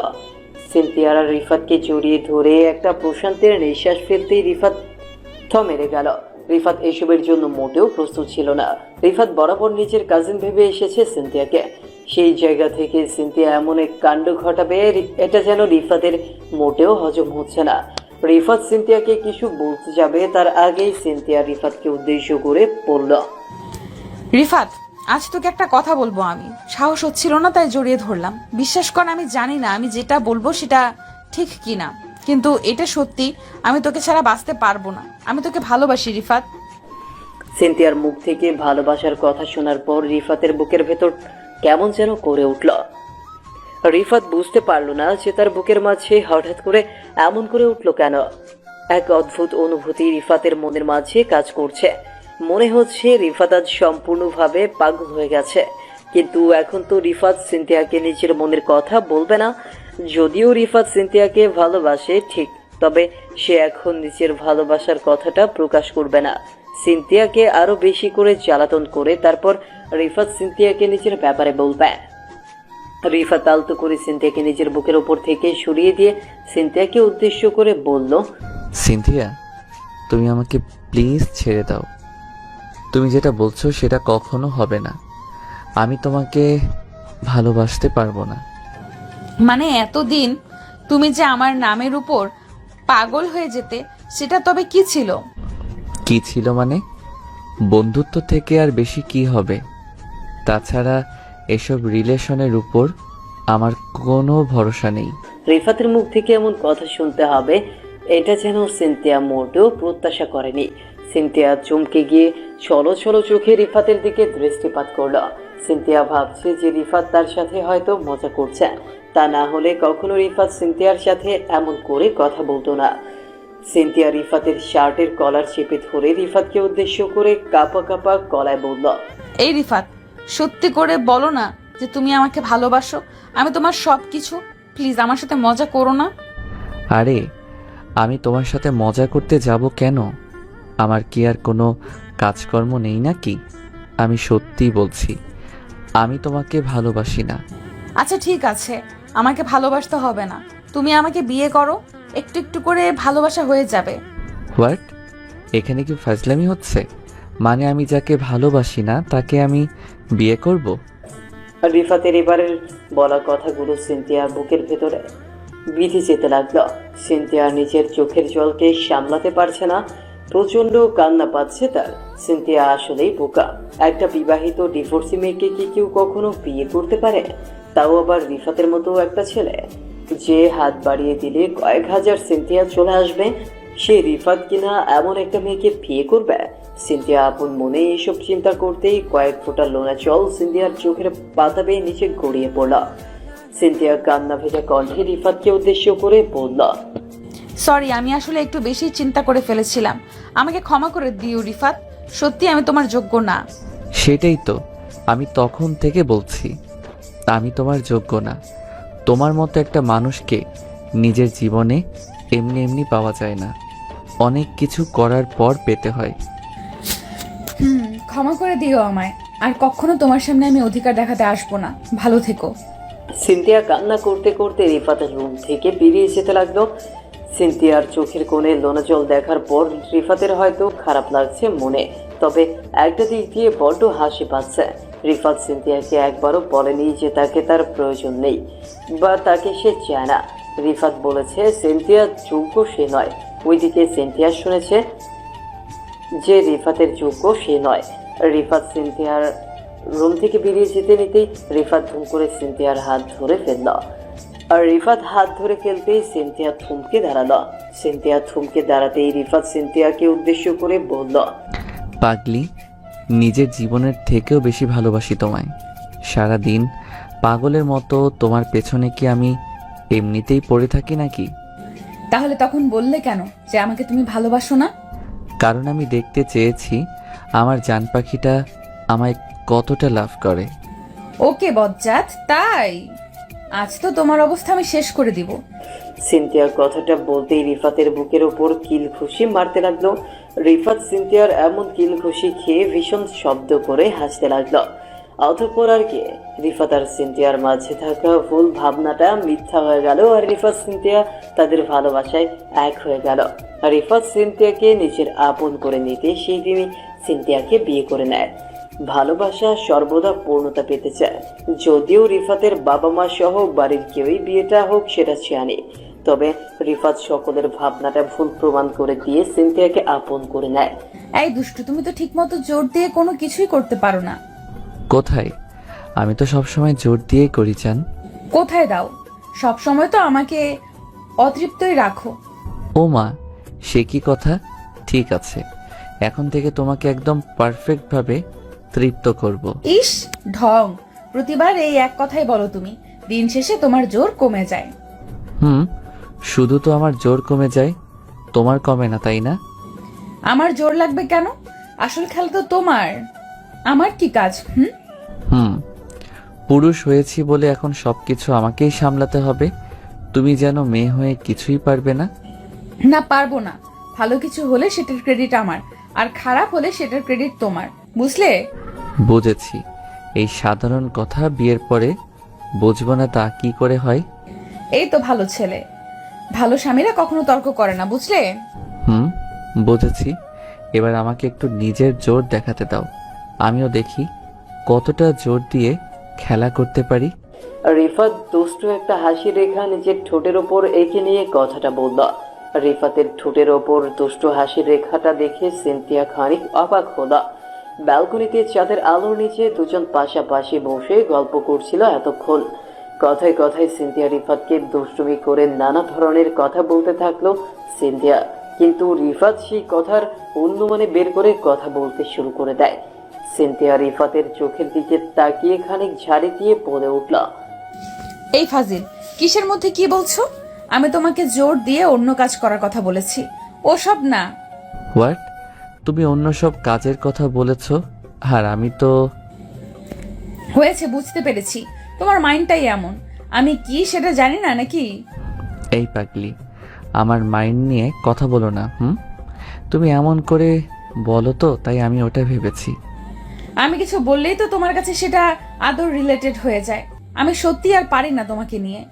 Speaker 3: সিনথিয়া আর রিফাতকে জড়িয়ে ধরে একটা প্রশান্তের নিঃশ্বাস ফেলতেই রিফাত থ মেরে গেল। রিফাত এসবের জন্য মোটেও প্রস্তুত ছিল না। রিফাত বরাবর নিজের কাজিন ভেবে এসেছে সিনথিয়াকে। সেই জায়গা থেকে সিনথিয়া এমন এক কাণ্ড ঘটাবে এটা যেন রিফাতের মোটেও হজম হচ্ছে না। রিফাত সিনথিয়াকে কিছু বলতে যাবে তার আগেই সিনথিয়া রিফাতকে উদ্দেশ্য করে বলল,
Speaker 1: রিফাত, আজ তোকে একটা কথা বলবো। আমি সাহস হচ্ছিল না তাই জড়িয়ে ধরলাম। বিশ্বাস কর, আমি জানি না আমি যেটা বলবো সেটা ঠিক কিনা, কিন্তু এটা সত্যি। আমি তোকে ছাড়া বাঁচতে পারবো না। আমি তোকে ভালোবাসি রিফাত।
Speaker 3: সিনথিয়ার মুখ থেকে ভালোবাসার কথা শোনার পর রিফাতের বুকের ভেতর কেমন যেন করে উঠল। রিফাত বুঝতে পারল না যে তার বুকের মাঝে হঠাৎ করে এমন করে উঠল কেন। এক অদ্ভুত অনুভূতি রিফাতের মনের মাঝে কাজ করছে। মনে হচ্ছে রিফাত আজ সম্পূর্ণভাবে পাগল হয়ে গেছে। কিন্তু এখন তো রিফাত সিনথিয়াকে নিজের মনের কথা বলবে না। যদিও রিফাত সিনথিয়াকে ভালোবাসে ঠিক, তবে সে এখন নিজের ভালোবাসার কথাটা প্রকাশ করবে না। সিনথিয়াকে আরো বেশি করে জ্বালাতন করে তারপর রিফাত সিনথিয়াকে নিজের ব্যাপারে বলবে। রিফাত আলতো করে সিনথিয়াকে নিজের বুকের উপর থেকে সরিয়ে দিয়ে সিনথিয়াকে উদ্দেশ্য করে বলল,
Speaker 2: সিনথিয়া, তুমি আমাকে প্লিজ ছেড়ে দাও। তুমি যেটা বলছো সেটা কখনো হবে না। আমি তোমাকে ভালোবাসতে পারবো না।
Speaker 1: মানে এতদিন তুমি যে আমার নামের উপর পাগল হয়ে যেতে, সেটা তবে কি ছিল?
Speaker 2: কি ছিল মানে? বন্ধুত্ব থেকে আর বেশি কি হবে? তাছাড়া এসব রিলেশনের উপর আমার কোনো ভরসা নেই।
Speaker 3: রিফাতের মুখ থেকে এমন কথা শুনতে হবে এটা যেন সিনথিয়া মোটেও প্রত্যাশা করেনি। সিনথিয়া চমকে গিয়ে ছলো ছলো চোখে রিফাতের দিকে দৃষ্টিপাত করল। সিনথিয়া ভাবছে যে রিফাত তার সাথে হয়তো মজা করছে, তা না হলে কখনো রিফাত সিনথিয়ার সাথে এমন করে কথা বলতো না। সিনথিয়া রিফাতের শার্টের কলার চেপে ধরে রিফাতকে উদ্দেশ্য করে কাঁপা কাঁপা গলায় বলল,
Speaker 1: এই রিফাত, সত্যি করে বলো না যে তুমি আমাকে ভালোবাসো। আমি তোমার সব কিছু, প্লিজ আমার সাথে মজা করো না।
Speaker 2: আরে আমি তোমার সাথে মজা করতে যাব কেন? আমার কি আর কোনো কাজকর্ম নেই নাকি? আমি সত্যিই বলছি, আমি তোমাকে ভালোবাসি না।
Speaker 1: আচ্ছা ঠিক আছে, আমাকে ভালোবাসতে হবে না, তুমি আমাকে বিয়ে করো, একটু একটু করে ভালোবাসা হয়ে যাবে।
Speaker 2: হোয়াট? এখানে কি ফাজলামি হচ্ছে? মানে আমি যাকে ভালোবাসি না তাকে আমি বিয়ে করব?
Speaker 3: রিফাতের এবারের বলা কথাগুলো সিনথিয়ার বুকের ভেতরে বিধি যেতে লাগলো। সিনথিয়া নিজের চোখের জলকে সামলাতে পারছে না, প্রচন্ড কান্না পাচ্ছে তার। সিনথিয়া আসলেই বোকা। একটা বিবাহিত ডিভোর্সি মেয়েকে কি কেউ কখনো বিয়ে করতে পারে? তাও আবার রিফাতের মতো একটা ছেলে যে হাত বাড়িয়ে দিলে কয়েক হাজার সিনথিয়া চলে আসবে। সে রিফাত কিনা এমন একটা মেয়েকে বিয়ে করবে? সিনথিয়া আপন মনে এসব চিন্তা করতেই কয়েক ফোঁটা লোনা জল সিনথিয়ার চোখের পাতা বেয়ে নিচে গড়িয়ে পড়ল। সিনথিয়া কান্না ভেজা কণ্ঠে রিফাতকে উদ্দেশ্য করে বলল,
Speaker 1: সরি, আমি আসলে একটু বেশি চিন্তা করে ফেলেছিলাম, আমাকে ক্ষমা করে দিও রিফাত। সত্যি আমি তোমার যোগ্য না।
Speaker 2: সেটাই তো আমি তখন থেকে বলছি, আমি তোমার যোগ্য না। তোমার মতো একটা মানুষকে নিজের জীবনে এমনি এমনি পাওয়া যায় না, অনেক কিছু করার পর পেতে হয়।
Speaker 1: ক্ষমা করে দিও আমায়, আর কখনো তোমার সামনে আমি অধিকার দেখাতে আসবো না। ভালো থেকো।
Speaker 3: সিনথিয়া কান্না করতে করতে রিফাতের রুম থেকে বেরিয়ে যেতে লাগলো। সিনথিয়ার চোখের কোণে লোনা জল দেখার পর রিফাতের হয়তো খারাপ লাগছে মনে, তবে একটা দিক দিয়ে বড্ড হাসি পাচ্ছে। রিফাত সিনথিয়াকে একবারও বলেনি যে তাকে তার প্রয়োজন নেই বা তাকে সে চায় না। রিফাত বলেছে সিনথিয়া যোগ্য সে নয়, ওইদিকে সিনথিয়া শুনেছে যে রিফাতের যোগ্য সে নয়। রিফাত সিনথিয়ার রুম থেকে বেরিয়ে যেতে নিতেই রিফাত ধুম করে সিনথিয়ার হাত ধরে ফেলল। আর রিফাত হাত ধরে ফেলতেই সিনথিয়া থমকে দাঁড়ালো। সিনথিয়া থমকে দাঁড়াতেই রিফাত সিনথিয়াকে উদ্দেশ্য করে বলল,
Speaker 2: পাগলি, নিজের জীবনের থেকেও বেশি ভালোবাসি তোমায়। সারা দিন পাগলের মতো তোমার পেছনে কি আমি এমনিতেই পড়ে থাকি নাকি?
Speaker 1: তাহলে তখন বললে কেন যে আমাকে তুমি ভালোবাসো না?
Speaker 2: কারণ আমি দেখতে চেয়েছি আমার জান পাখিটা আমায় কতটা লাভ করে।
Speaker 1: ওকে বজ্জাত, তাই আজ তো তোমার অবস্থা আমি শেষ করে দিব।
Speaker 3: সিনথিয়ার কথাটা বলতেই রিফাতের বুকের ওপর কিল ঘুষি মারতে লাগলো। রিফাত সিনথিয়ার এমন কিল ঘুষি খেয়ে ভীষণ শব্দ করে হাসতে লাগলো। অতঃপর আর কি, রিফাত আর সিনথিয়ার মাঝে থাকা ভুল ভাবনাটা মিথ্যা হয়ে গেল, আর রিফাত সিনথিয়া তাদের ভালোবাসায় এক হয়ে গেল। রিফাত সিনথিয়াকে নিজের আপন করে নিতে সেই দিনই সিনথিয়াকে বিয়ে করে নেয়। ভালোবাসা সর্বদা পূর্ণতা পেতে চায়। যদিও রিফাতের বাবা মা সহ বাড়ির কেউই বিয়েটা হোক সেটা চায়নি, তবে রিফাত সকলের ভাবনাটা ভুল প্রমাণ করে দিয়ে সিনথিয়াকে আপন করে নেয়।
Speaker 1: এই দুষ্টু, তুমি তো ঠিক মতো জোর দিয়ে কোনো কিছুই করতে পারো না।
Speaker 2: কোথায়? আমি তো সবসময় জোর দিয়েই করি চান।
Speaker 1: কোথায় দাও? সব সময় তো আমাকে অতৃপ্তই রাখো।
Speaker 2: ও মা, সে কি কথা? ঠিক আছে, এখন থেকে তোমাকে একদম পারফেক্টভাবে তৃপ্ত করব।
Speaker 1: ইস ঢং, প্রতিবার এই এক কথাই বলো তুমি, দিন শেষে তোমার জোর কমে যায়।
Speaker 2: শুধু তো আমার জোর কমে যায়, তোমার কমে না, তাই না?
Speaker 1: আমার জোর লাগবে কেন? আসল খেলা তো তোমার, আমার কি কাজ?
Speaker 2: পুরুষ হয়েছি বলে এখন সবকিছু আমাকেই সামলাতে হবে। তুমি যেন মেয়ে হয়ে কিছুই পারবে না।
Speaker 1: না, পারবো না। ভালো কিছু হলে সেটার ক্রেডিট আমার, আর খারাপ হলে সেটার ক্রেডিট তোমার, বুঝলে?
Speaker 2: বুঝেছি। এই সাধারণ কথা বিয়ের পরে বুঝবো না তা কি করে হয়?
Speaker 1: এই তো ভালো ছেলে। ভালো স্বামীরা কখনো তর্ক করে না, বুঝলে?
Speaker 2: বুঝেছি। এবার আমাকে একটু নিজের জোর দেখাতে দাও, আমিও দেখি কতটা জোর দিয়ে খেলা করতে পারি।
Speaker 3: রিফাত দুষ্টু একটা হাসি রেখা নিজের ঠোঁটের ওপর এঁকে নিয়ে কথাটা বলল। রিফাতের ঠোঁটের ওপর দুষ্টু হাসির রেখাটা দেখে সিনথিয়া খানিক অবাক হলো। ব্যালকনিতে চাঁদের আলোর নিচে দুজন পাশাপাশি বসে গল্প করছিল এতক্ষণ। কথায় কথায় সিনথিয়া রিফাতকে দুষ্টুমি করে নানা ধরনের কথা বলতে থাকলো। সিনথিয়া কিন্তু রিফাত সেই কথার অনুমানে বের করে কথা বলতে শুরু করে দেয়। সিনথিয়া রিফাতের চোখের দিকে তাকিয়ে খানিক ঝাড়ি দিয়ে বলে উঠল,
Speaker 1: এই ফাজিল, কিসের মধ্যে কি বলছো? আমি তোমাকে জোর দিয়ে অন্য কাজ করার কথা বলেছি, ওসব না।
Speaker 2: হোয়াট? তুমি অন্য সব কাজের কথা বলেছ, আর আমি তো...
Speaker 1: হয়েছে, বুঝতে পেরেছি। তোমার মাইন্ডটাই এমন, আমি কি সেটা জানি না নাকি?
Speaker 2: এই পাগলি, আমার মাইন্ড নিয়ে কথা বলো না। তুমি এমন করে বলো তো, তাই আমি ওটা ভেবেছি।
Speaker 1: আমি কিছু বললেই তো তোমার কাছে সেটা আদর রিলেটেড হয়ে যায়। আমি সত্যি আর পারি না তোমাকে নিয়ে।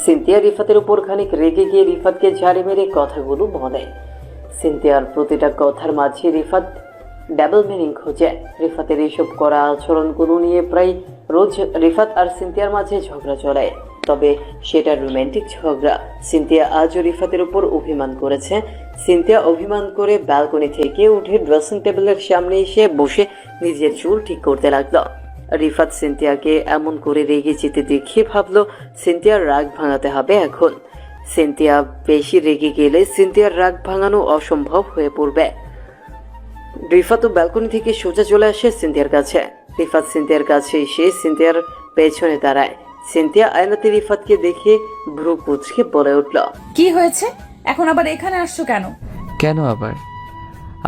Speaker 3: সিনথিয়া রিফাতের উপর খানিক রেগে গিয়ে রিফাতকে ঝাড়ি মেরে কথাগুলো বলে। সিনথিয়ার প্রতিটা কথার মাঝে রিফাত ডাবল মিনিং খোঁজে। রিফাতের এইসব করা আচরণগুলো নিয়ে প্রায় রোজ রিফাত আর সিনথিয়ার মাঝে ঝগড়া চলে, তবে সেটা রোমান্টিক ঝগড়া। সিনথিয়া আজও রিফাতের উপর অভিমান করেছে। সিনথিয়া অভিমান করে ব্যালকনি থেকে উঠে ড্রেসিং টেবিলের সামনে এসে বসে নিজের চুল ঠিক করতে লাগলো। রিফাত সিনথিয়াকে এমন করে রেগে যেতে দেখে ভাবলো সিনথিয়ার রাগ ভাঙাতে হবে এখন। সিনথিয়া বেশি রেগে গেলে সিনথিয়ার রাগ ভাঙানো অসম্ভব হয়ে পড়বে। রিফাত ব্যালকনি থেকে সোজা চলে আসে সিনথিয়ার কাছে। রিফাত সিনথিয়ার কাছে এসে সিনথিয়ার পেছনে দাঁড়ায়। সিনথিয়া আয়নাতে রিফাতকে দেখে ভ্রু কুঁচকে বলে উঠল,
Speaker 1: কি হয়েছে? এখন আবার এখানে আসছো কেন?
Speaker 2: কেন আবার?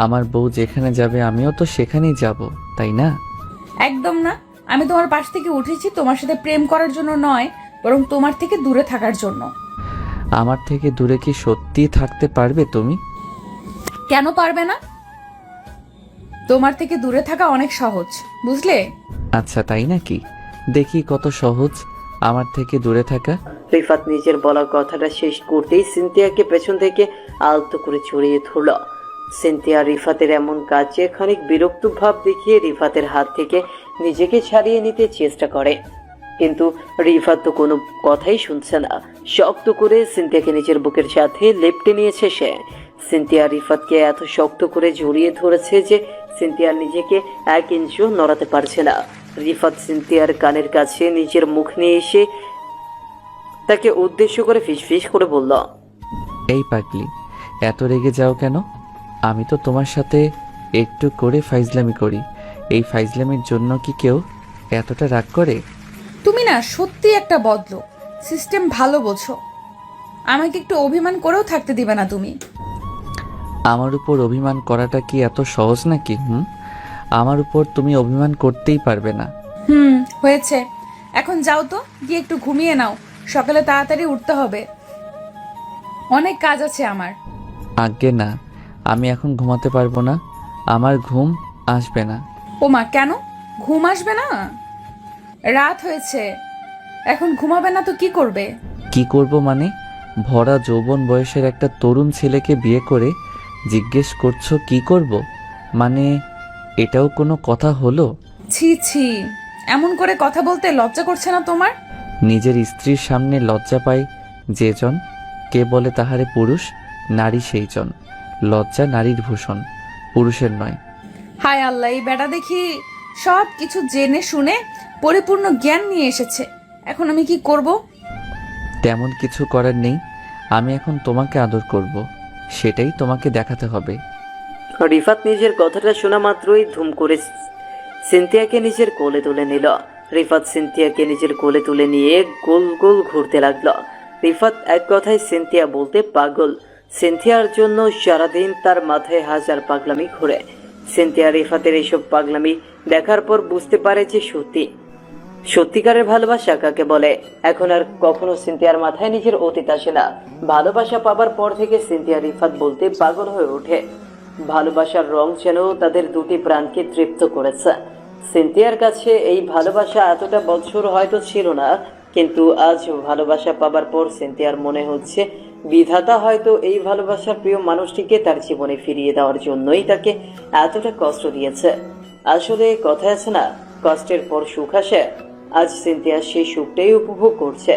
Speaker 2: আমার বউ যেখানে যাবে আমিও তো সেখানেই যাব, তাই না?
Speaker 1: একদম না। আমি তোমার পাশ থেকে উঠেছি তোমার সাথে প্রেম করার জন্য নয়, বরং তোমার থেকে দূরে থাকার জন্য।
Speaker 2: আমার থেকে দূরে কি সত্যি থাকতে পারবে তুমি?
Speaker 1: কেন পারবে না? তোমার থেকে দূরে থাকা অনেক সহজ, বুঝলে?
Speaker 2: আচ্ছা, তাই নাকি? দেখি কত সহজ আমার থেকে দূরে থাকা।
Speaker 3: রিফাত নিজের বলা কথাটা শেষ করতেই সিনথিয়াকে পেছন থেকে আলতো করে জড়িয়ে ধরল। সিনথিয়া রিফাতের এমন কাজে খানিক বিরক্ত ভাব দেখিয়ে রিফাতের হাত থেকে নিজেকে ছাড়িয়ে নিতে চেষ্টা করে, কিন্তু রিফাত তো কোনো কথাই শুনছে না। শক্ত করে সিনথিয়াকে নিজের বুকের সাথে লেপ্টে নিয়েছে সে। সিনথিয়া রিফাতকে এত শক্ত করে জড়িয়ে ধরেছে যে সিনথিয়া নিজেকে 1 ইঞ্চিও নড়াতে পারছে না। রিফাত সিনথিয়ার কানের কাছে নিজের মুখ নিয়ে এসে তাকে উদ্দেশ্য করে ফিসফিস করে বলল,
Speaker 2: এই পাগলি, এত রেগে যাও কেন? আমি তো তোমার সাথে একটু করে ফাইজলামি করি। এই ফাইজলামির জন্য কি কেউ এতটা রাগ করে?
Speaker 1: তুমি না সত্যি একটা বদলো। সিস্টেম ভালো বোঝো। আমাকে একটু অভিমান করেও থাকতে দিবে না তুমি।
Speaker 2: আমার উপর অভিমান করাটা কি এত সহজ নাকি? আমার উপর তুমি অভিমান করতেই পারবে না।
Speaker 1: হয়েছে, এখন যাও তো, গিয়ে একটু ঘুমিয়ে নাও। সকালে তাড়াতাড়ি উঠতে হবে, অনেক কাজ আছে আমার।
Speaker 2: আজ্ঞে না, আমি এখন ঘুমাতে পারবো না, আমার ঘুম আসবে না।
Speaker 1: ওমা, কেন ঘুম আসবে না? রাত হয়েছে, এখন ঘুমাবে না তো কি করবে?
Speaker 2: কি করব মানে? ভরা যৌবন বয়সের একটা তরুণ ছেলেকে বিয়ে করে জিজ্ঞেস করছো কি করব? মানে এটাও কোনো কথা হলো?
Speaker 1: ছি ছি, এমন করে কথা বলতে লজ্জা করছে না তোমার?
Speaker 2: নিজের স্ত্রীর সামনে লজ্জা পায় যেজন, কে বলে তাহারে পুরুষ? নারী সেইজন। লজ্জা নারীর ভূষণ, পুরুষের নয়।
Speaker 1: হায় আল্লাহ, এই বেটা দেখি সব কিছু জেনে শুনে পরিপূর্ণ জ্ঞান নিয়ে এসেছে। এখন আমি কি করব?
Speaker 2: তেমন কিছু করার নেই। আমি এখন তোমাকে আদর করব, সেটাই তোমাকে দেখাতে হবে।
Speaker 3: রিফাত নিজের কথাটা শোনা মাত্রই ধুম করে সিনথিয়াকে নিজের কোলে তুলে নিল। রিফাত সিনথিয়াকে নিজের কোলে তুলে নিয়ে গোল গোল ঘুরতে লাগলো। রিফাত এক কথায় সিনথিয়া বলতে পাগল। সিনথিয়ার জন্য সারাদিন তার মাথায় হাজার পাগলামি ঘুরে। সিনথিয়া রিফাতের এইসব পাগলামি দেখার পর বুঝতে পারে যে সত্যিকারের ভালোবাসা কাকে বলে। এখন আর কখনো সিনথিয়ার মাথায় নিজের অতীত আসে না। ভালোবাসা পাবার পর থেকে সিনথিয়া রিফাত বলতে পাগল হয়ে ওঠে। ভালোবাসার রং যেন তাদের দুটি প্রাণকে তৃপ্ত করেছে। সিনথিয়ার কাছে এই ভালোবাসা এতটা বছর হয়তো ছিল না, কিন্তু আজ ভালোবাসা পাবার পর সিনথিয়ার মনে হচ্ছে বিধাতা হয়তো এই ভালোবাসার প্রিয় মানুষটিকে তার জীবনে ফিরিয়ে দেওয়ার জন্যই তাকে এতটা কষ্ট দিয়েছে। আসলে কথায় আছে না, কষ্টের পর সুখ আসে। আজ সিনথিয়া সেই সুখটাই উপভোগ করছে।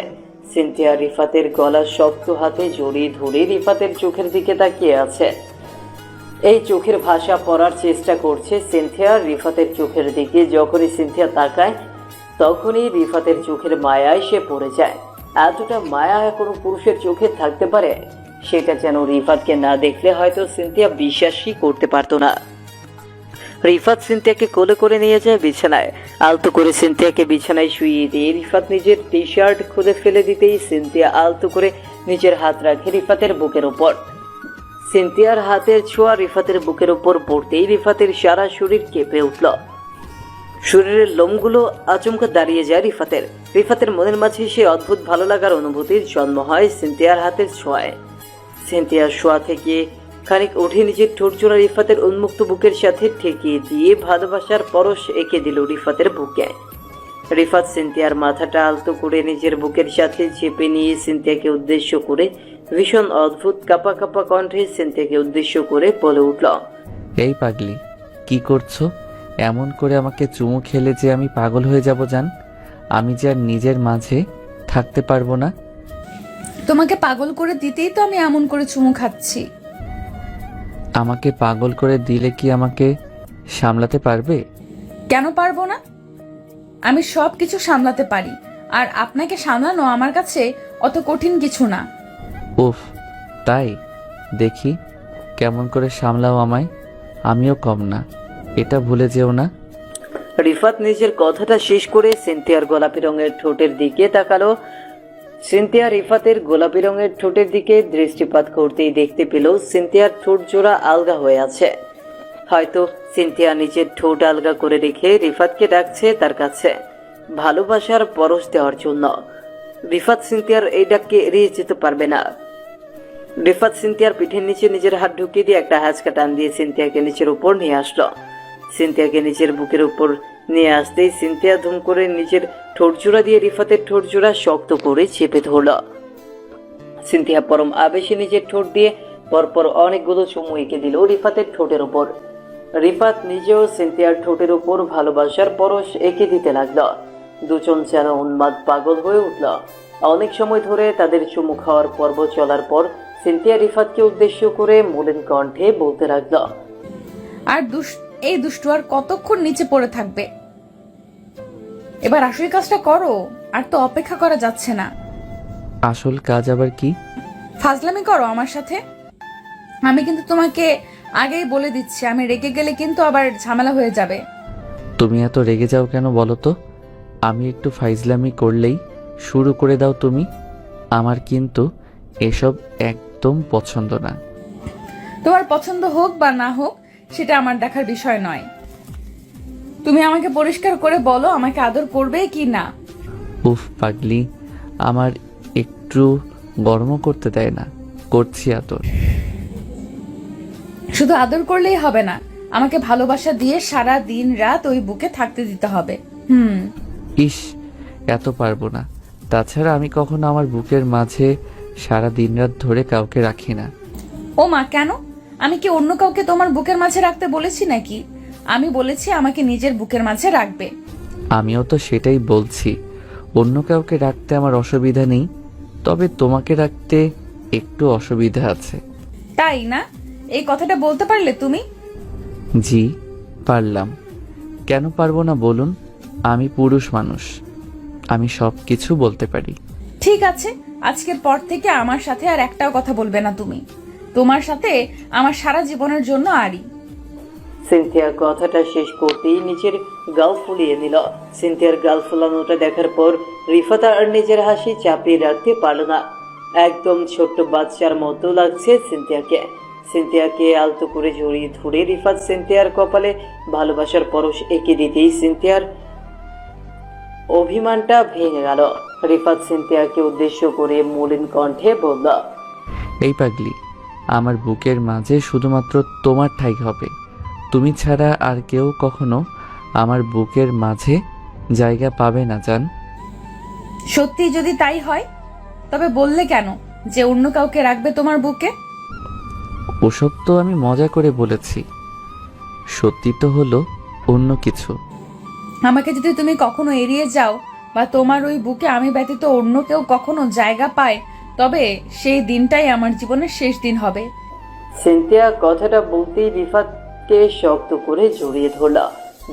Speaker 3: সিনথিয়া রিফাতের গলা শক্ত হাতে জড়িয়ে ধরে রিফাতের চোখের দিকে তাকিয়ে আছে। এই চোখের ভাষা পড়ার চেষ্টা করছে সিনথিয়া রিফাতের চোখের দিকে। যখনই সিনথিয়া তাকায় তখনই রিফাতের চোখের মায়ায় সে পড়ে যায়। এতটা মায়া কোনো পুরুষের চোখে থাকতে পারে, সেটা যেন রিফাতকে না দেখলে হয়তো সিনথিয়া বিশ্বাসই করতে পারতো না। রিফাত সিনথিয়াকে কোলে করে নিয়ে যায় বিছানায়। আলতো করে সিনথিয়াকে বিছানায় শুইয়ে দিয়ে রিফাত নিজের টি শার্ট খুলে ফেলে দিতেই সিনথিয়া আলতো করে নিজের হাত রাখে রিফাতের বুকের উপর। সিনথিয়ার হাতের ছোঁয়া রিফাতের বুকের উপর পড়তেই রিফাতের সারা শরীর কেঁপে উঠল। শরীরের লোমগুলো আচমকা দাঁড়িয়ে যায় রিফাতের মনের মাঝে সে অদ্ভুত ভালো লাগার অনুভূতির জন্ম হয় সিনথিয়ার হাতের ছোঁয়ায়। সিনথিয়ার শোয়া থেকে খানিক উঠে নিজের ঠোঁটজোড়া রিফাতের উন্মুক্ত বুকের সাথে ঠেকিয়ে দিয়ে ভালোবাসার পরশ এঁকে দিল রিফাতের বুকে। রিফাত সিনথিয়ার মাথাটা আলতো করে নিজের বুকের সাথে চেপে নিয়ে সিনথিয়াকে উদ্দেশ্য করে ভীষণ অদ্ভুত কাঁপা কাঁপা কণ্ঠে সিনথিয়াকে উদ্দেশ্য করে বলে উঠল,
Speaker 2: এই পাগলি, কি করছো? এমন করে আমাকে চুমু খেলে যে আমি পাগল হয়ে যাব জান। আমি যে আর নিজের মাঝে থাকতে পারবো না।
Speaker 1: তোমাকে পাগল করে দিতেই তো আমি এমন করে চুমু খাচ্ছি।
Speaker 2: আমাকে পাগল করে দিলে কি আমাকে সামলাতে পারবে?
Speaker 1: কেন পারবো না? আমি সব কিছু সামলাতে পারি, আর আপনাকে সামলানো আমার কাছে অত কঠিন কিছু না।
Speaker 2: উফ, তাই? দেখি কেমন করে সামলাও আমায়। আমিও কম না, এটা ভুলে যেও না।
Speaker 3: রিফাত নিজের কথাটা শেষ করে সিনথিয়ার গোলাপি রঙের ঠোঁটের দিকে তাকালো। সিনথিয়া রিফাতের গোলাপি রঙের ঠোঁটের দিকে দৃষ্টিপাত করতেই দেখতে পেল সিনথিয়ার ঠোঁট জোড়া আলগা হয়ে আছে। হয়তো সিনথিয়া নিজের ঠোঁট আলগা করে রেখে রিফাতকে ডাকছে তার কাছে ভালোবাসার পরশ দেওয়ার জন্য। রিফাত সিনথিয়ার এই ডাককে এড়িয়ে যেতে পারবে না। রিফাত সিনথিয়ার পিঠের নিচে নিজের হাত ঢুকিয়ে দিয়ে একটা হ্যাঁচকা টান দিয়ে সিনথিয়াকে নিচের উপর নিয়ে আসলো। সিনথিয়াকে নিজের বুকের উপর নিয়ে আসতেই সিনথিয়া ধুম করে নিজের ঠোঁটজোড়া দিয়ে রিফাতের ঠোঁটজোড়া শক্ত করে চেপে ধরল। সিনথিয়া পরম আবেশে নিজের ঠোঁট দিয়ে পরপর অনেকগুলো চুমু এঁকে দিল রিফাতের ঠোঁটের উপর। রিফাত নিজেও সিনথিয়ার ঠোঁটের উপর ভালোবাসার পরশ এঁকে দিতে লাগলো। দুজন যেন উন্মাদ পাগল হয়ে উঠল। অনেক সময় ধরে তাদের চুমু খাওয়ার পর্ব চলার পর সিনথিয়া রিফাতকে উদ্দেশ্য করে মলিন কণ্ঠে বলতে লাগলো,
Speaker 1: আর এই দুষ্টু আর কতক্ষণ নিচে পড়ে থাকবে? এবার আসল কাজটা করো, আর তো অপেক্ষা করা যাচ্ছে না।
Speaker 2: আসল কাজ আবার কি?
Speaker 1: ফাজলামি করো আমার সাথে। আমি কিন্তু তোমাকে আগেই বলে দিচ্ছি, আমি রেগে গেলে কিন্তু আবার ঝামেলা হয়ে যাবে।
Speaker 2: তুমি এত রেগে যাও কেন বলো তো? আমি একটু ফাইজলামি করলেই শুরু করে দাও তুমি। আমার কিন্তু এসব একদম পছন্দ না।
Speaker 1: তোমার পছন্দ হোক বা না হোক সেটা আমার দেখার বিষয় নয়। তুমি আমাকে পরিষ্কার করে বলো, আমাকে আদর করবে কি না?
Speaker 2: উফ পাগলি, আমার একটু গরমও করতে দেয় না। করছি আদর।
Speaker 1: শুধু আদর করলেই হবে না, আমাকে ভালোবাসা দিয়ে সারা দিন রাত ওই বুকে থাকতে দিতে হবে।
Speaker 2: ইস, এত পারবো না। তাছাড়া আমি কখনো আমার বুকের মাঝে সারা দিন রাত ধরে কাউকে রাখি না।
Speaker 1: ও মা, কেন? আমি কি অন্য কাউকে তোমার বুকের মাঝে রাখতে বলেছি নাকি? আমি বলেছি আমাকে নিজের বুকের মাঝে রাখবে।
Speaker 2: আমিও তো সেটাই বলছি। অন্য কাউকে রাখতে আমার অসুবিধা নেই, তবে তোমাকে রাখতে একটু অসুবিধা আছে।
Speaker 1: তাই না? এই কথাটা বলতে পারলে তুমি?
Speaker 2: জি পারলাম। কেন পারবো না বলুন? আমি পুরুষ মানুষ, আমি সব কিছু বলতে পারি।
Speaker 1: ঠিক আছে, আজকের পর থেকে আমার সাথে আর একটাও কথা বলবে না তুমি। তোমার সাথে আমার সারা জীবনের জন্য আরি।
Speaker 3: সিনথিয়া কথাটা শেষ করতেই নিজের গাল ফুলিয়ে নিল। সিনথিয়ার গাল ফুলানোটা দেখার পর রিফাত আর নিজের হাসি চাপিয়ে রাখতে পারল না। একদম ছোট্ট বাচ্চার মতো লাগছে সিনথিয়াকে। সিনথিয়াকে আলতো করে জড়িয়ে ধরে রিফাত সিনথিয়ার কপালে ভালোবাসার পরশ এঁকে দিতেই সিনথিয়ার অভিমানটা ভেঙে গেল। রিফাত সিনথিয়াকে উদ্দেশ্য করে মলিন কণ্ঠে বলল,
Speaker 2: এই পাগলি, আমার বুকের মাঝে শুধুমাত্র তোমার ঠাঁই হবে। তুমি ছাড়া আর কেউ কখনো আমার বুকের মাঝে জায়গা পাবে না জান।
Speaker 1: সত্যি যদি তাই হয় তবে বললে কেন যে অন্য কাউকে রাখবে তোমার বুকে?
Speaker 2: ওসব তো আমি মজা করে বলেছি, সত্যি তো হলো অন্য কিছু।
Speaker 1: আমাকে যদি তুমি কখনো এড়িয়ে যাও বা তোমার ওই বুকে আমি ব্যতীত অন্য কেউ কখনো জায়গা পায়, তবে সেই দিনটাই আমার জীবনের শেষ দিন হবে।
Speaker 3: সিনথিয়া কথাটা বলতেই রিফাতকে শক্ত করে জড়িয়ে ধরল।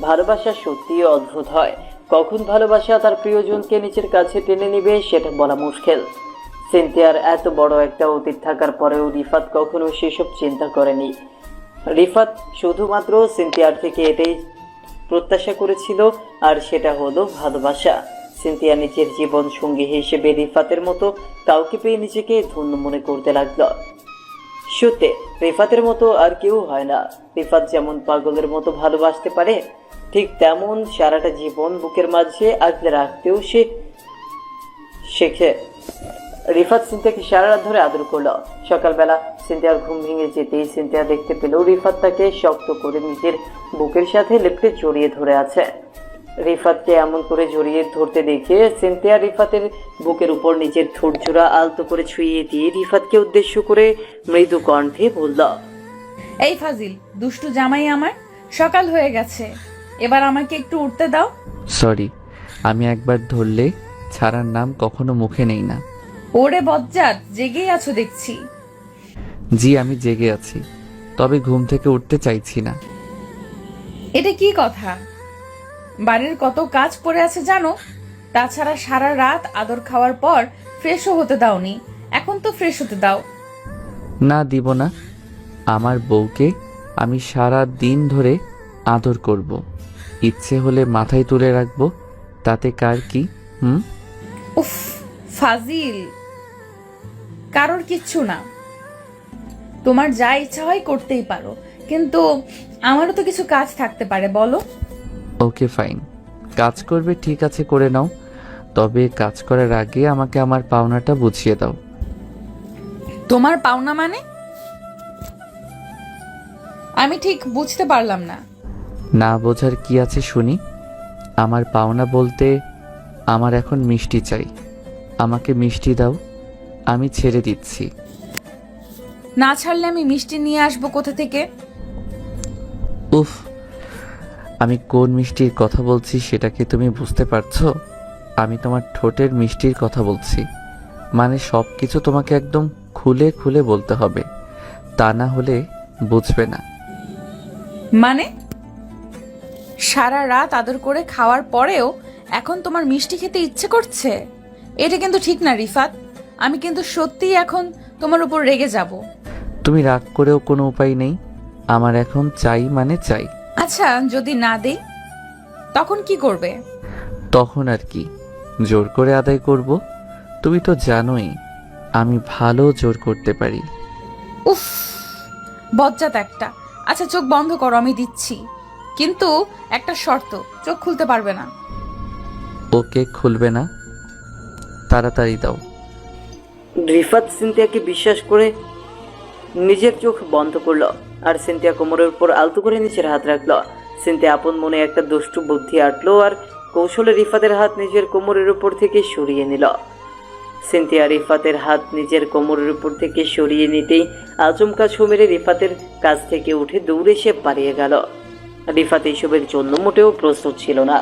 Speaker 3: ভালোবাসা সত্যিই অদ্ভুত হয়। কখন ভালোবাসা তার প্রিয়জনকে নিজের কাছে টেনে নিবে সেটা বলা মুশকিল। সিনথিয়ার এত বড় একটা অতীত থাকার পরেও রিফাত কখনো সেসব চিন্তা করেনি। রিফাত শুধুমাত্র সিনথিয়ার থেকে এটাই প্রত্যাশা করেছিল, আর সেটা হলো ভালোবাসা। সিনথিয়া নিজের জীবন সঙ্গী হিসেবে রিফাতের মতো কাউকে পেয়ে নিজেকে ধন্য মনে করতে লাগলো। সত্যি রিফাতের মতো আর কেউ হয় না। রিফাত যেমন পাগলের মতো ভালোবাসতে পারে, ঠিক তেমন সারাটা জীবন বুকের মাঝে আগলে রাখতেও সে শেখে। রিফাত সিনথিয়াকে সারা রাত ধরে আদর করল। সকালবেলা সিনথিয়ার ঘুম ভেঙে যেতেই সিনথিয়া দেখতে পেল রিফাত তাকে শক্ত করে নিজের বুকের সাথে লেপ্টে জড়িয়ে ধরে আছে। রিফাতকে এমন করে জড়িয়ে ধরতে দেখে সিনথিয়া রিফাতের বুকের উপর নিজের ঠোঁটজোড়া আলতো করে ছুঁয়ে দিয়ে রিফাতকে উদ্দেশ্য করে মৃদু কণ্ঠে বলল,
Speaker 1: এই ফাজিল দুষ্টু জামাই আমার, সকাল হয়ে গেছে, এবার আমাকে একটু উঠতে দাও।
Speaker 2: সরি, আমি একবার ধরলে ছাড়ার নাম কখনো মুখে নেই না।
Speaker 1: ওরে বজ্জাত, জেগেই আছো দেখছি।
Speaker 2: জি, আমি জেগে আছি, তবে ঘুম থেকে উঠতে চাইছি না।
Speaker 1: এটা কি কথা? বাড়ির কত কাজ পড়ে আছে জানো? তাছাড়া সারা রাত আদর খাওয়ার পর ফ্রেশও হতে দাওনি, এখন তো ফ্রেশ হতে দাও।
Speaker 2: না, দিব না। আমার বউকে আমি সারা দিন ধরে আদর করব, ইচ্ছে হলে মাথায় তুলে রাখবো, তাতে কার কি?
Speaker 1: উফ ফাজিল, কারোর কিচ্ছু না, তোমার যা ইচ্ছা হয় করতেই পারো, কিন্তু আমারও তো কিছু কাজ থাকতে পারে, বলো।
Speaker 2: ওকে ফাইন, কাজ করবে, ঠিক আছে করে নাও, তবে কাজ করার আগে আমাকে আমার পাওনাটা বুঝিয়ে দাও।
Speaker 1: তোমার পাওনা মানে? আমি ঠিক বুঝতে পারলাম না।
Speaker 2: না বোঝার কি আছে শুনি। আমার পাওনা বলতে আমার এখন মিষ্টি চাই, আমাকে মিষ্টি দাও, আমি ছেড়ে দিচ্ছি।
Speaker 1: না ছাড়লে আমি মিষ্টি নিয়ে আসবো কোথা থেকে?
Speaker 2: উফ, আমি কোন মিষ্টির কথা বলছি সেটা কি তুমি বুঝতে পারছো? আমি তোমার ঠোঁটের মিষ্টির কথা বলছি। মানে সব কিছু তোমাকে একদম খুলে খুলে বলতে হবে, তা না হলে বুঝবে না।
Speaker 1: মানে সারা রাত আদর করে খাওয়ার পরেও এখন তোমার মিষ্টি খেতে ইচ্ছে করছে? এটা কিন্তু ঠিক না রিফাত, আমি কিন্তু সত্যিই এখন তোমার উপর রেগে যাব।
Speaker 2: তুমি রাগ করেও কোনো উপায় নেই, আমার এখন চাই মানে চাই।
Speaker 1: আচ্ছা যদি না দেই তখন কি করবে?
Speaker 2: তখন আর কি, জোর করে আদায় করব। তুমি তো জানোই আমি ভালো জোর করতে পারি।
Speaker 1: উফ বজ্জাত একটা। আচ্ছা চোখ বন্ধ করো, আমি দিচ্ছি, কিন্তু একটা শর্ত, চোখ খুলতে পারবে না।
Speaker 2: ওকে, খুলবে না, তাড়াতাড়ি দাও।
Speaker 3: রিফাত সিনথিয়াকে বিশ্বাস করে নিজের চোখ বন্ধ করলো, আর সিনথিয়া কোমরের উপর আলতো করে নিচের হাত রাখলো। সিনথিয়া আপন মনে একটা দুষ্টু বুদ্ধি আটলো আর কৌশলে রিফাতের হাত নিজের কোমরের উপর থেকে সরিয়ে নিল। সিনথিয়া রিফাতের হাত নিজের কোমরের উপর থেকে সরিয়ে নিতেই আচমকা ছো মেরে রিফাতের কাছ থেকে উঠে দৌড়ে সে পালিয়ে গেল। রিফাত এইসবের জন্য মোটেও প্রস্তুত ছিল না।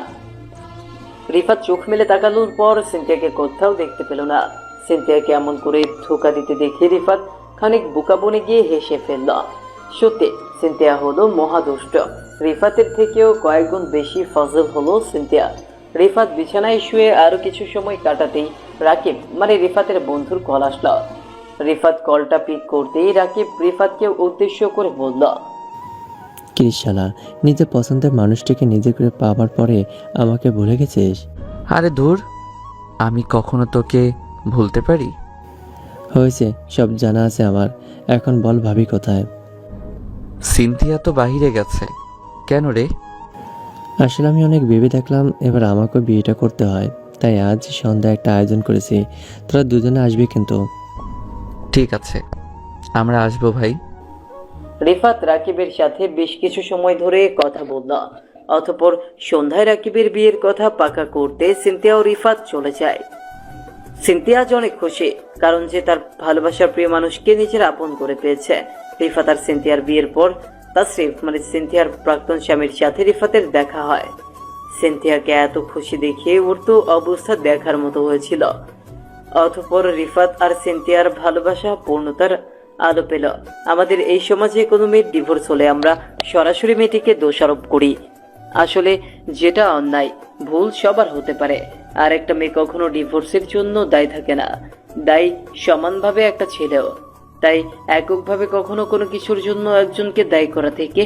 Speaker 3: রিফাত চোখ মেলে তাকানোর পর সিনথিয়াকে কোথাও দেখতে পেল না। সিনথিয়াকে এমন করে ধোকা দিতে দেখে রিফাত খানিক বোকা বনে গিয়ে হেসে ফেলল। সত্যি সিনথিয়া হলো মহাদুষ্ট। রিফাতের থেকেও কয়েক গুণ বেশি ফজল হলো সিনথিয়া। রিফাত বিছানায় শুয়ে আরো কিছু সময় কাটাতেই রাকিব মানে রিফাতের বন্ধুর কল আসলো। রিফাত কলটা পিক করতেই রাকিব রিফাতকে উদ্দেশ্য করে বলল,
Speaker 4: কিরিশালা, নিজের পছন্দের মানুষটিকে নিজে করে পাবার পরে আমাকে ভুলে গেছিস?
Speaker 2: আরে ধুর, আমি কখনো তোকে ভুলতে পারি?
Speaker 4: হয়েছে, সব জানা আছে আমার। এখন বল ভাবি কোথায়?
Speaker 2: সিনথিয়া তো বাহিরে গেছে। কেন রে?
Speaker 4: আসলে আমি অনেক ভেবে দেখলাম এবার আমাকেও বিয়েটা করতে হয়, তাই আজ সন্ধ্যায় একটা আয়োজন করেছি। তোরা দুজনে আসবি কিন্তু।
Speaker 2: ঠিক আছে, আমরা আসবো ভাই।
Speaker 3: রিফাত রাকিবের সাথে বেশ কিছু সময় ধরে কথা বলল। অতঃপর সন্ধ্যায় রাকিবের বিয়ের কথা পাকা করতে সিনথিয়া ও রিফাত চলে যায়। সিনথিয়া আজ অনেক খুশি, কারণ যে তার ভালোবাসার প্রিয় মানুষকে নিজের আপন করে পেয়েছে। রিফাত আর সিনথিয়ার বিয়ের পর তাসরিফ মানে সিনথিয়ার প্রাক্তন স্বামীর সাথে রিফাতের দেখা হয়। সিনথিয়াকে এত খুশি দেখে ওর তো অবস্থা দেখার মতো হয়েছিল। অতঃপর রিফাত আর সিনথিয়ার ভালোবাসা পূর্ণতার আলো পেল। আমাদের এই সমাজে কোনো মেয়ের ডিভোর্স হলে আমরা সরাসরি মেয়েটিকে দোষারোপ করি। আসলে যেটা অন্যায় ভুল সবার হতে পারে, আর একটা মেয়ে কখনো ডিভোর্সের জন্য দায়ী থাকে না, দায়ী সমানভাবে একটা ছেলেও। তাই এককভাবে কখনো কোনো কিছুর জন্য একজনকে দায়ী করা থেকে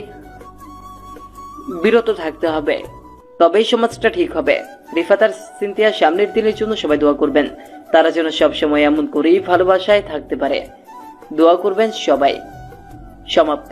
Speaker 3: বিরত থাকতে হবে, তবেই সমাজটা ঠিক হবে। রিফাত আর সিনথিয়া সামনের দিনের জন্য সবাই দোয়া করবেন, তারা যেন সবসময় এমন করেই ভালোবাসায় থাকতে পারে। দোয়া করবেন সবাই। সমাপ্ত।